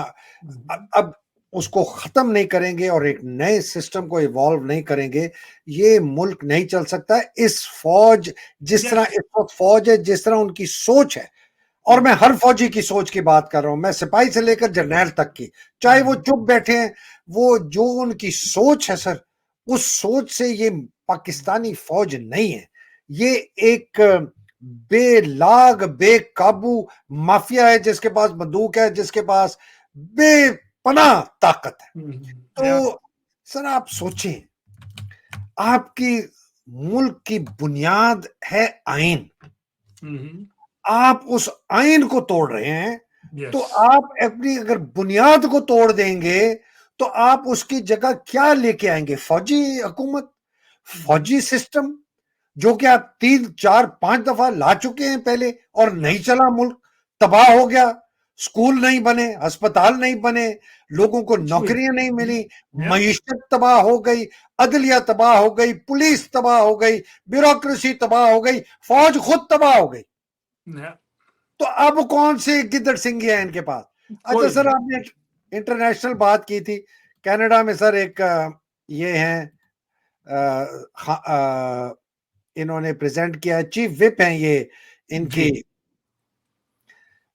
अब उसको खत्म नहीं करेंगे और एक नए सिस्टम को इवॉल्व नहीं करेंगे, ये मुल्क नहीं चल सकता। इस फौज जिस तरह इस वक्त फौज है, जिस तरह उनकी सोच है, और मैं हर फौजी की सोच की बात कर रहा हूं, मैं सिपाही से लेकर जर्नैल तक की, चाहे वो चुप बैठे हैं, वो जो उनकी सोच है सर, उस सोच से ये पाकिस्तानी फौज नहीं है। ये एक बेलाग बेकाबू माफिया है जिसके पास बंदूक है, जिसके पास बेपनाह ताकत है। तो सर आप सोचें, आपकी मुल्क की बुनियाद है आइन, आप उस आइन को तोड़ रहे हैं। तो आप अपनी अगर बुनियाद को तोड़ देंगे तो आप उसकी जगह क्या लेके आएंगे? फौजी हुकूमत, फौजी सिस्टम, जो कि आप 3, 4, 5 दफा ला चुके हैं पहले, और नहीं चला, मुल्क तबाह हो गया, स्कूल नहीं बने, अस्पताल नहीं बने, लोगों को नौकरियां नहीं मिली, मईशत तबाह हो गई, अदलिया तबाह हो गई, पुलिस तबाह हो गई, ब्यूरोक्रेसी तबाह हो गई, फौज खुद तबाह हो गई। तो अब कौन से गिद्दड़ सिंघी है इनके पास? अच्छा सर, आपने इंटरनेशनल बात की थी, कनाडा में सर एक ये हैं, इन्होंने प्रेजेंट किया, चीफ विप हैं ये इनकी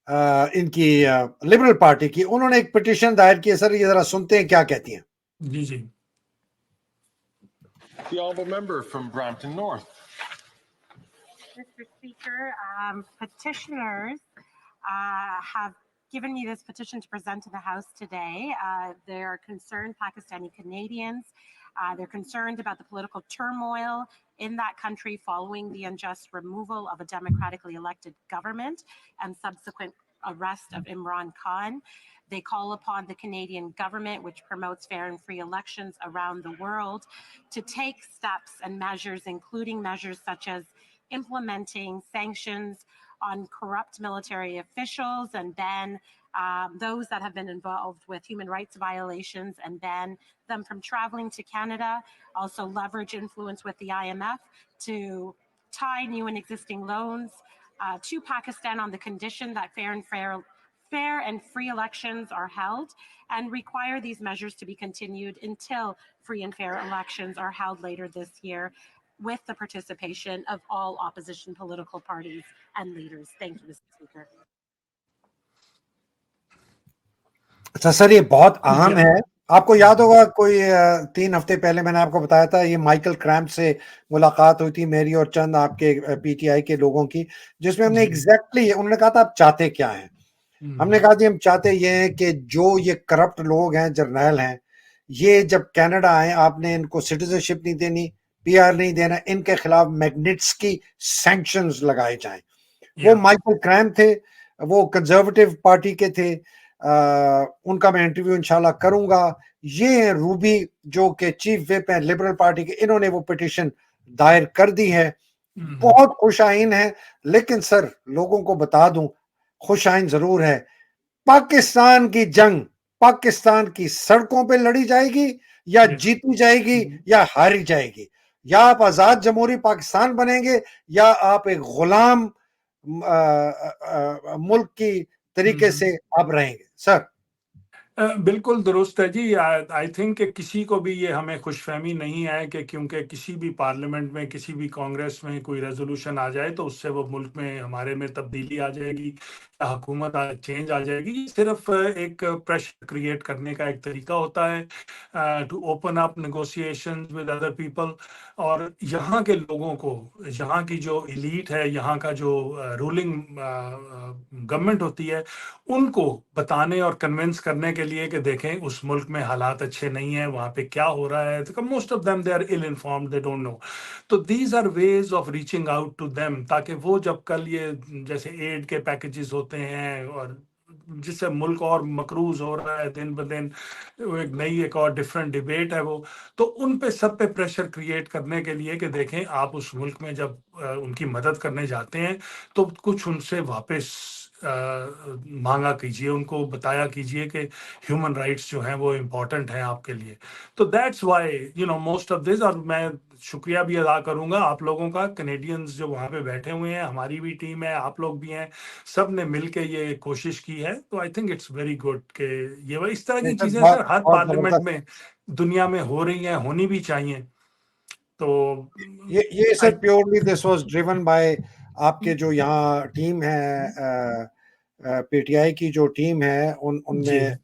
इनकी लिबरल पार्टी की, उन्होंने एक पिटीशन दायर की है सर, ये जरा सुनते हैं क्या कहती हैं। जी जी। The honourable member from Brampton North. Mr. Speaker, petitioners have given me this petition to present to the House today. They're concerned, Pakistani Canadians. They're concerned about the political turmoil in that country following the unjust removal of a democratically elected government and subsequent arrest of Imran Khan. They call upon the Canadian government, which promotes fair and free elections around the world, to take steps and measures, including measures such as implementing sanctions on corrupt military officials and ban those that have been involved with human rights violations and ban them from traveling to Canada. Also leverage influence with the IMF to tie new and existing loans to Pakistan on the condition that fair and free elections are held, and require these measures to be continued until free and fair elections are held later this year with the participation of all opposition political parties and leaders. Thank you, Mr. Speaker. अच्छा sir, ये बहुत अहम है। आपको याद होगा कोई 3 हफ्ते पहले मैंने आपको बताया था, ये माइकल क्रैम्प से मुलाकात हुई थी मेरी और चंद आपके पीटीआई के लोगों की, जिसमें हमने एग्जैक्टली उन्होंने कहा था आप चाहते क्या हैं। हमने कहा जी हम चाहते ये हैं कि जो ये करप्ट लोग हैं, जर्नैल हैं, ये जब कनाडा आए आपने इनको सिटीजनशिप नहीं देनी, पीआर नहीं देना, इनके खिलाफ मैग्निट्स्की सैंक्शंस लगाए जाएं। वो माइकल क्रैम्प थे, वो कंजर्वेटिव पार्टी के थे। उनका मैं इंटरव्यू इंशाल्लाह करूंगा। ये हैं रूबी जो कि चीफ विप हैं लिबरल पार्टी के, इन्होंने वो पिटीशन दायर कर दी है। बहुत खुशाइन है, लेकिन सर लोगों को बता दूं, खुशाइन जरूर है। पाकिस्तान की जंग पाकिस्तान की सड़कों पे लड़ी जाएगी, या जीती जाएगी या हारी जाएगी। या आप आजाद जमहूरी पाकिस्तान बनेंगे, या आप एक गुलाम मुल्क की तरीके से आप रहेंगे। सर बिल्कुल दुरुस्त है जी। आई थिंक कि किसी को भी ये हमें खुशफहमी नहीं है कि क्योंकि किसी भी पार्लियामेंट में, किसी भी कांग्रेस में कोई रेजोल्यूशन आ जाए तो उससे वो मुल्क में हमारे में तब्दीली आ जाएगी, हुकूमत चेंज आ जाएगी। ये सिर्फ एक प्रेशर क्रिएट करने का एक तरीका होता है to open up negotiations with other people. और यहाँ के लोगों को, यहाँ की जो एलीट है, यहाँ का जो रूलिंग गवर्नमेंट होती है, उनको बताने और कन्विंस करने के लिए कि देखें उस मुल्क में हालात अच्छे नहीं है, वहाँ पे क्या हो रहा है। तो most of them they are ill informed, they don't know. तो these are ways of reaching out to them, ताकि वो जब कल ये जैसे एड के पैकेजेस होते हैं और जिससे मुल्क और मकरूज हो रहा है दिन ब दिन, एक और डिफरेंट डिबेट है वो, तो उन पे सब पे प्रेशर क्रिएट करने के लिए कि देखें आप उस मुल्क में जब उनकी मदद करने जाते हैं तो कुछ उनसे वापस मांगा कीजिए, उनको बताया कीजिए कि ह्यूमन राइट्स जो हैं वो इम्पोर्टेंट हैं आपके लिए। तो that's why most of this. और मैं शुक्रिया भी अदा करूंगा आप लोगों का, कनेडियंस जो वहाँ पे बैठे हुए हैं, हमारी भी टीम है, आप लोग भी हैं, सब ने मिलके ये कोशिश की है। तो I think it's very good कि ये इस तरह की चीजें सर हर पार्लियामेंट में दुनिया में हो रही हैं, होनी भी चाहिए। तो ये sir purely this was driven by आपके जो यहाँ टीम है, पीटीआई की जो टीम है, उनमें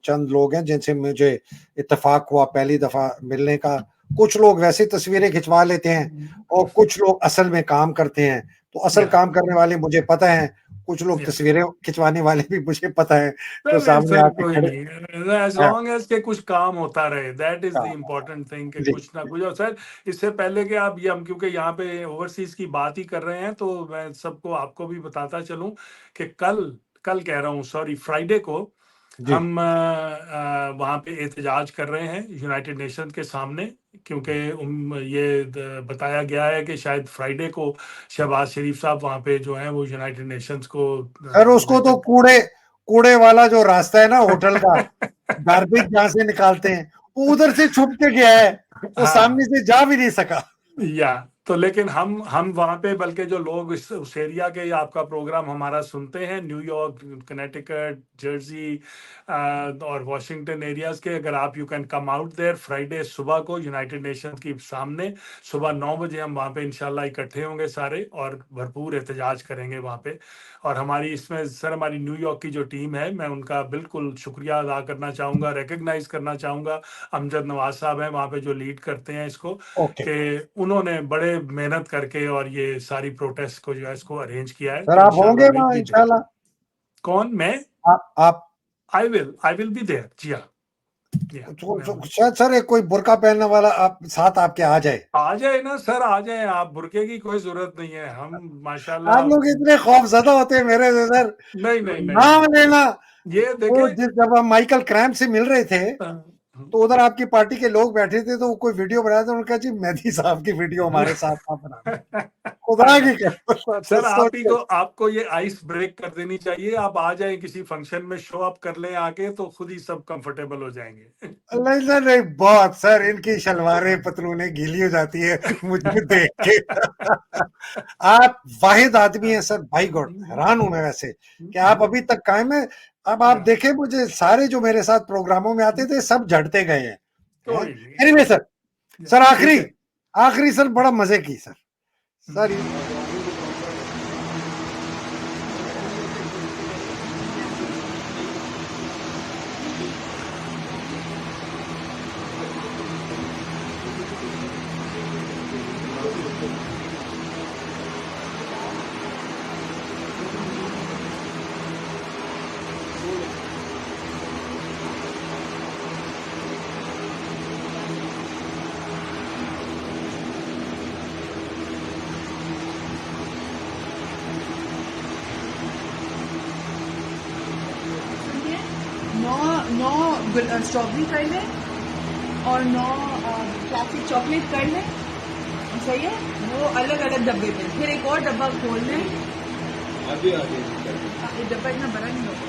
चंद लोग हैं जिनसे मुझे इत्तेफाक हुआ पहली दफा मिलने का। कुछ लोग वैसे तस्वीरें खिंचवा लेते हैं और कुछ लोग असल में काम करते हैं। तो असल काम करने वाले मुझे पता है, कुछ लोग तस्वीरें खिंचवाने वाले भी मुझे पता है। तो सामने आके खड़े, as long as के कुछ काम होता रहे, that is the important thing कि कुछ ना कुछ। और सर इससे पहले कि आप ये, हम क्योंकि यहाँ पे ओवरसीज की बात ही कर रहे हैं, तो मैं सबको आपको भी बताता चलूं कि कल कह रहा हूँ, सॉरी, फ्राइडे को हम वहाँ पे एहतजाज कर रहे हैं यूनाइटेड नेशन के सामने, क्योंकि ये बताया गया है कि शायद फ्राइडे को शहबाज शरीफ साहब वहाँ पे जो हैं वो यूनाइटेड नेशंस को, सर उसको तो कूड़े वाला जो रास्ता है ना होटल का, गार्बेज जहाँ से निकालते हैं, वो उधर से छुप के गया है, वो सामने से जा भी नहीं सका। तो लेकिन हम वहाँ पे, बल्कि जो लोग उस एरिया के आपका प्रोग्राम हमारा सुनते हैं, न्यूयॉर्क, कनेटिकट, जर्सी और वाशिंगटन एरियाज के, अगर आप you can come out there Friday सुबह को यूनाइटेड नेशन की सामने, सुबह 9 बजे हम वहाँ पे इंशाल्लाह इकट्ठे होंगे सारे और भरपूर एहतजाज करेंगे वहाँ पे। और हमारी इसमें सर हमारी न्यूयॉर्क की जो टीम है, मैं उनका बिल्कुल शुक्रिया अदा करना चाहूँगा, रिकग्नाइज करना चाहूँगा। अमजद नवाज साहब हैं वहाँ पे जो लीड करते हैं इसको, कि उन्होंने बड़े मेहनत करके और ये सारी प्रोटेस्ट को जो है इसको अरेंज किया है। सर आप होंगे वहाँ इंशाल्लाह? कौन? मैं आप आई विल बी देयर। जी हाँ। शायद सर एक कोई बुर्का पहनने वाला आप साथ आपके आ जाए। आ जाए ना सर, आ जाए, आप बुरके की कोई जरूरत नहीं है, हम आप माशाल्लाह। लोग इतने खौफजदा होते हैं मेरे से सर, नहीं नहीं नहीं, नाम नहीं। लेना। ये वो देखे। जब हम माइकल क्रैम्प से मिल रहे थे तो उधर आपकी पार्टी के लोग बैठे थे, तो वो कोई वीडियो बनाया था, उन्होंने कहा जी मेहदी साहब की वीडियो हमारे साथ आप बना, खुदा की कसम। सर आप ही सोचिए। को, आपको ये आइस ब्रेक कर देनी चाहिए, आप आ जाएं किसी फंक्शन में, शो अप कर लें आके, तो खुद ही सब कंफर्टेबल हो जाएंगे। नहीं सर, नहीं बहुत सर, इनकी शलवारें पतलूनें गीली हो जाती है मुझे देख के। आप वाहिद आदमी हैं सर, भाई गॉड, हैरान हूं मैं वैसे कि आप अभी तक कायम है। अब आप देखें, मुझे सारे जो मेरे साथ प्रोग्रामों में आते थे सब झड़ते गए हैं। कोई नहीं। एनीवे सर, ठीक आखिरी है। आखिरी सर, बड़ा मजे की सर। सर नौ स्ट्रॉबेरी कर लें और 9 क्लासिक चॉकलेट कर लें, सही है। वो अलग अलग डब्बे में, फिर एक और डब्बा खोल लें। आगे ये डब्बा इतना बड़ा नहीं होगा।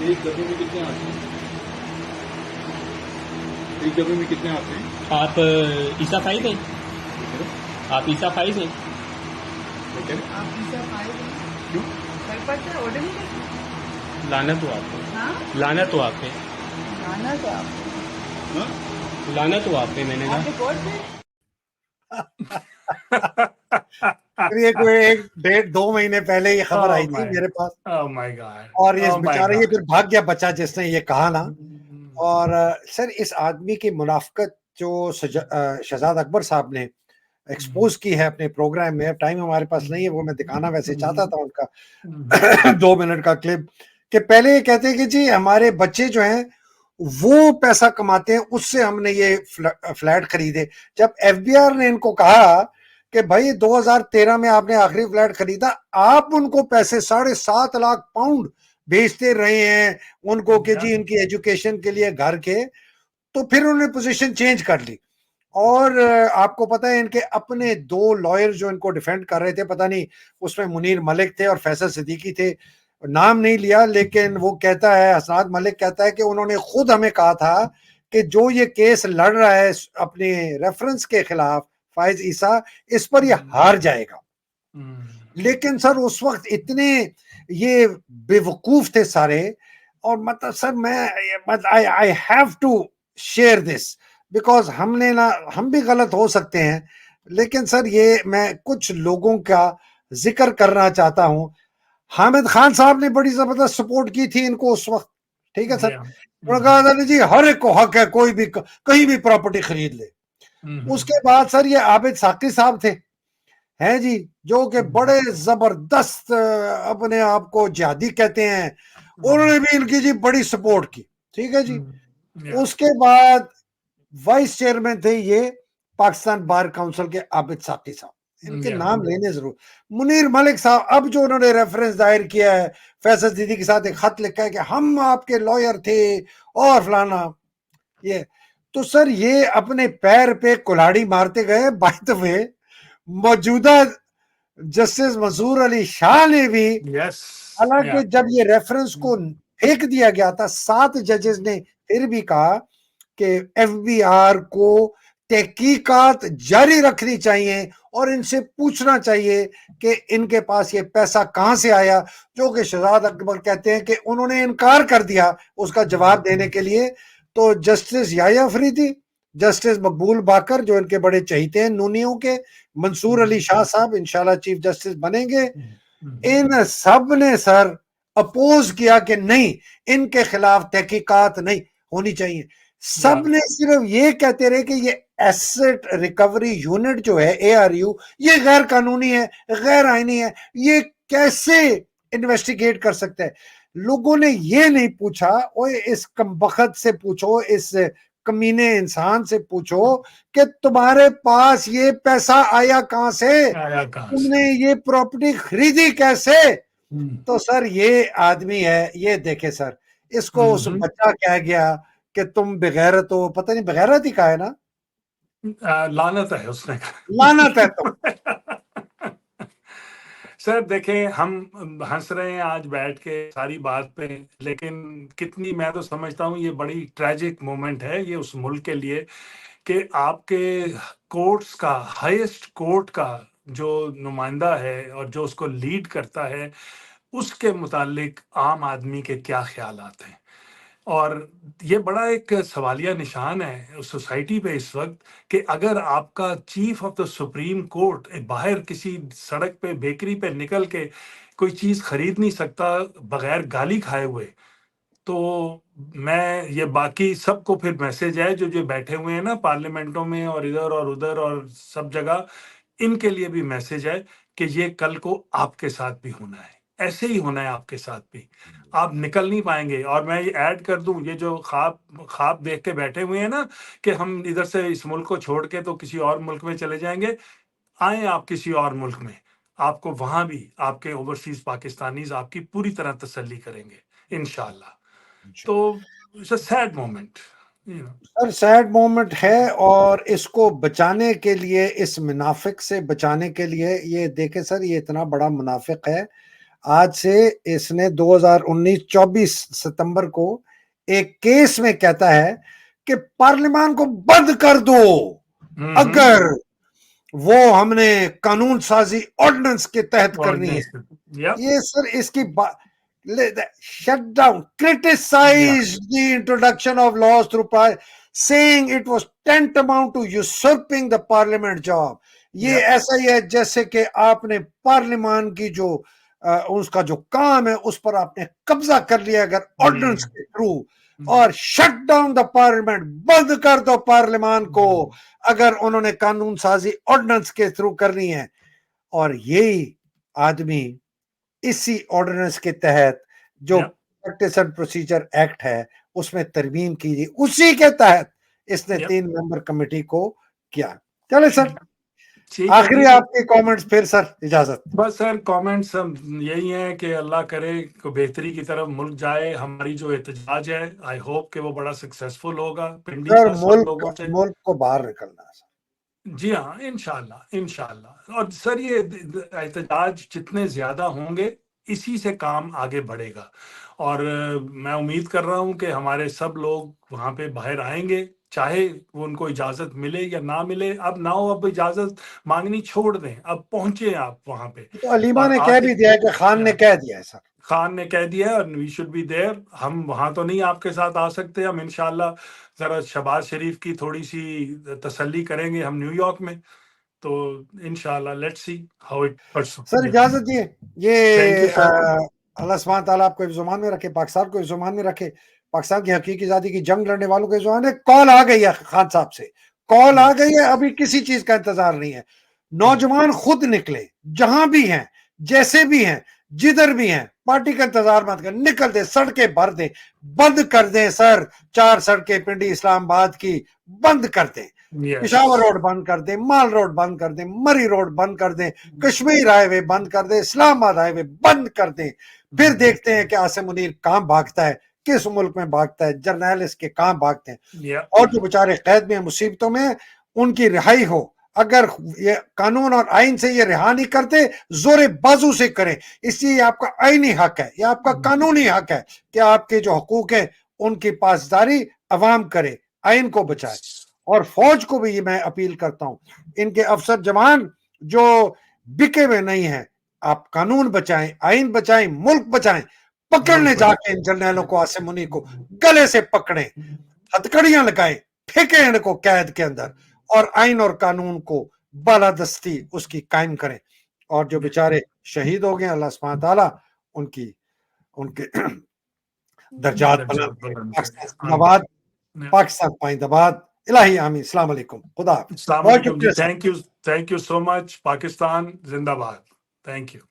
एक डब्बे में कितने आते हैं? एक डब्बे में कितने आते हैं? आप ईसा फाइज हैं? आप ईसा फाइज हैं? आप पिज़्ज़ा खाएंगे? क्यों? कर पड़ता है, ऑर्डर नहीं करते? लानत हो आपको, हाँ, लानत हो आप पे, खाना तो आपको, हाँ? लानत हो आप पे, मैंने आप कहा। रिकॉर्ड पे। ये कोई 1.5-2 महीने पहले ये खबर आई थी मेरे पास, ओह माय गॉड, और ये ओह माय बेचारा ये गॉड। फिर भाग गया बच्चा जिसने ये कहा ना। और सर इस आदमी की मुनाफकत जो शहजाद अकबर साहब ने एक्सपोज की है अपने प्रोग्राम में, टाइम हमारे पास नहीं है, वो मैं दिखाना वैसे चाहता था उनका 2 मिनट का क्लिप, कि पहले ये कहते हैं कि जी हमारे बच्चे जो हैं वो पैसा कमाते हैं, उससे हमने ये फ्लैट खरीदे। जब एफबीआर ने इनको कहा कि भाई 2013 में आपने आखिरी फ्लैट खरीदा, आप उनको पैसे 7.5 लाख पाउंड भेजते रहे हैं उनको कि जी इनकी एजुकेशन के लिए घर के, तो फिर उन्होंने पोजीशन चेंज कर ली। और आपको पता है इनके अपने 2 लॉयर जो इनको डिफेंड कर रहे थे, पता नहीं उसमें मुनीर मलिक थे और फैसल सिद्दीकी थे, नाम नहीं लिया, लेकिन वो कहता है, हसनात मलिक कहता है कि उन्होंने खुद हमें कहा था कि जो ये केस लड़ रहा है अपने रेफरेंस के खिलाफ फाइज ईसा, इस पर ये हार जाएगा। लेकिन सर उस वक्त इतने ये बेवकूफ थे सारे, और मतलब सर मैं I have to share this because हमने ना, हम भी गलत हो सकते हैं, लेकिन सर ये मैं कुछ लोगों का जिक्र करना चाहता हूं। हामिद खान साहब ने बड़ी जबरदस्त सपोर्ट की थी इनको उस वक्त, ठीक है सर। उन्होंने कहा था जी हर एक को हक है, कोई भी कहीं भी प्रॉपर्टी खरीद ले। उसके बाद सर ये आबिद साकी साहब थे, हैं जी, जो कि बड़े जबरदस्त अपने आप को जिहादी कहते हैं, उन्होंने भी इनकी जी बड़ी सपोर्ट की, ठीक है जी। उसके बाद वाइस चेयरमैन थे ये पाकिस्तान बार काउंसिल के आबिद साकी साहब, इनके नाम लेने जरूर। मुनीर मलिक साहब, अब जो उन्होंने रेफरेंस दायर किया है, फैसल दीदी के साथ एक खत लिखा है कि हम आपके लॉयर थे और फलाना, ये तो सर ये अपने पैर पे कुल्हाड़ी मारते गए। बाय द वे मौजूदा जस्टिस मंसूर अली शाह ने भी, हालांकि जब ये रेफरेंस को फेंक दिया गया था, 7 जजेस ने फिर भी कहा कि एफबीआर को तहकीकात जारी रखनी चाहिए और इनसे पूछना चाहिए कि इनके पास ये पैसा कहां से आया, जो कि शहजाद अकबर कहते हैं कि उन्होंने इनकार कर दिया उसका जवाब देने के लिए। तो जस्टिस याया अफरीदी, जस्टिस मकबूल बाकर जो इनके बड़े चहीते हैं नूनियों के, मंसूर अली शाह साहब इंशाल्लाह चीफ जस्टिस बनेंगे, इन सब ने सर अपोज किया कि नहीं, इनके खिलाफ तहकीकात नहीं होनी चाहिए। सब ने सिर्फ ये कहते रहे कि ये एसेट रिकवरी यूनिट जो है ARU, ये गैर कानूनी है, गैर आईनी है, ये कैसे इन्वेस्टिगेट कर सकते हैं। लोगों ने ये नहीं पूछा, ओए इस कमबख्त से पूछो, इस कमीने इंसान से पूछो कि तुम्हारे पास ये पैसा आया कहां से, आया कहां से? तुमने ये प्रॉपर्टी खरीदी कैसे? हम्म, तो सर ये आदमी है, ये देखे सर, इसको उस बच्चा कह गया कि तुम बेगैरत हो, पता नहीं बेगैरत ही कहा है ना, लानत है उसने लानत है तुम। सर देखें, हम हंस रहे हैं आज बैठ के सारी बात पे, लेकिन कितनी, मैं तो समझता हूँ ये बड़ी ट्रेजिक मोमेंट है ये उस मुल्क के लिए कि आपके कोर्ट्स का, हाईएस्ट कोर्ट का जो नुमाइंदा है और जो उसको लीड करता है, उसके मुतालिक आम आदमी के क्या ख्यालात हैं। और ये बड़ा एक सवालिया निशान है उस सोसाइटी पे इस वक्त कि अगर आपका chief of the supreme court बाहर किसी सड़क पे, बेकरी पे निकल के कोई चीज खरीद नहीं सकता बगैर गाली खाए हुए, तो मैं ये बाकी सबको फिर मैसेज है जो जो बैठे हुए हैं ना पार्लियामेंटों में और इधर और उधर और सब जगह, इनके लिए भी मैसेज है कि ये कल को आपके साथ भी होना है, ऐसे ही होना है आपके साथ भी। आप निकल नहीं पाएंगे। और मैं ये ऐड कर दूं, ये जो ख्वाब ख्वाब देख के बैठे हुए हैं ना कि हम इधर से इस मुल्क को छोड़ के तो किसी और मुल्क में चले जाएंगे, आए आप किसी और मुल्क में, आपको वहां भी आपके ओवरसीज पाकिस्तानीज आपकी पूरी तरह तसल्ली करेंगे इंशाल्लाह। तो it's a sad moment, you know. Sir sad moment है, और इसको बचाने के लिए, इस मुनाफिक से बचाने के लिए, ये देखे सर ये इतना बड़ा मुनाफिक है, आज से इसने 2019 24 सितंबर को एक केस में कहता है कि पार्लियामान को बंद कर दो अगर वो हमने कानून साजी ऑर्डिनेंस के तहत करनी है। ये सर इसकी shut down, criticize the introduction of laws through saying it was tantamount to usurping the parliament job. ये ऐसा ही है जैसे कि आपने पार्लियामान की जो उसका जो काम है उस पर आपने कब्जा कर लिया अगर ऑर्डिनेंस के थ्रू, और शट डाउन द पार्लियामेंट, बंद कर दो पार्लियामान को अगर उन्होंने कानून साजी ऑर्डिनेंस के थ्रू करनी है। और यही आदमी इसी ऑर्डिनेंस के तहत जो प्रैक्टिस एंड प्रोसीजर एक्ट है उसमें तरमीम कीजिए, उसी के तहत इसने 3 मेंबर कमेटी को किया। चले सर, आखिरी आपके कमेंट्स फिर सर, इजाजत। बस सर कमेंट्स यही है कि अल्लाह करे को बेहतरी की तरफ मुल्क जाए। हमारी जो एहतजाज है, आई होप कि वो बड़ा सक्सेसफुल होगा। पिंडी का सब लोगों से मुल्क को बाहर निकलना है सर। जी हाँ, इंशाल्लाह इंशाल्लाह। और सर ये एहतजाज जितने ज्यादा होंगे इसी से काम आगे बढ़ेगा। और मैं उम्मीद कर रहा हूँ कि हमारे सब लोग वहाँ पे बाहर आएंगे, चाहे वो उनको इजाजत मिले या ना मिले। अब ना हो, अब इजाजत मांगनी छोड़ दें, अब पहुंचे आप वहाँ पे। तो अलीमा ने कह भी दिया है कि खान ने कह दिया है सर, खान ने कह दिया है, वी शुड बी देयर। हम वहां तो नहीं आपके साथ आ सकते, हम इंशाल्लाह जरा शहबाज शरीफ की थोड़ी सी तसल्ली करेंगे हम न्यूयॉर्क में, तो इंशाल्लाह let's see how it pursue. Sir इजाजत दिए। ये अल्लाह सुब्हान तआला आपको हिफ्ज़-ओ-मान में रखे, पाकिस्तान को हिफ्ज़-ओ-मान में रखे, पाकिस्तान की हकीकी आज़ादी की जंग लड़ने वालों के हिफ्ज़-ओ-मान में। कॉल आ गई है खान साहब से, कॉल आ गई है, अभी किसी चीज का इंतजार नहीं है। नौजवान खुद निकले, जहां भी हैं, जैसे भी हैं, जिधर भी हैं, पार्टी का इंतजार मत कर, निकल दे, सड़कें भर दे, बंद कर दें सर। 4 सड़कें पिंडी इस्लामाबाद की बंद कर दें, पिशावर रोड बंद कर दें, माल रोड बंद कर दें, मरी रोड बंद कर दें, कश्मीर हाईवे बंद कर दें, इस्लामाबाद हाईवे बंद कर दें। फिर देखते हैं कि आसिम मुनीर कहां भागता है, किस मुल्क में भागता है, जर्नैल इसके कहां भागते हैं। और जो बेचारे कैद में, मुसीबतों में, उनकी रिहाई हो। अगर ये कानून और आइन से ये रिहा नहीं करते, जोरे बाजू से करें। इसलिए आपका आईनी हक है, ये आपका कानूनी हक है कि आपके जो हकूक है उनकी पासदारी अवाम करे, आइन को बचाए। और फौज को भी ये मैं अपील करता हूं, इनके अफसर जवान जो बिके हुए नहीं है, आप कानून बचाएं, आइन बचाएं, मुल्क बचाएं। पकड़ने जाके इन जर्नैलों को, आसिम मुनीर को गले से पकड़े, हथकड़ियां लगाए, फेंके इनको कैद के अंदर, और आइन और कानून को बालादस्ती उसकी कायम करें। और जो बेचारे शहीद हो गए, अल्लाह सुब्हान तआला उनके दर्जात बुलंद, पाकिस्तान पाइंदाबाद, इलाही आमीन। अस्सलाम वालेकुम, खुदा हाफिज़। Thank you so much. Pakistan जिंदाबाद। Thank you.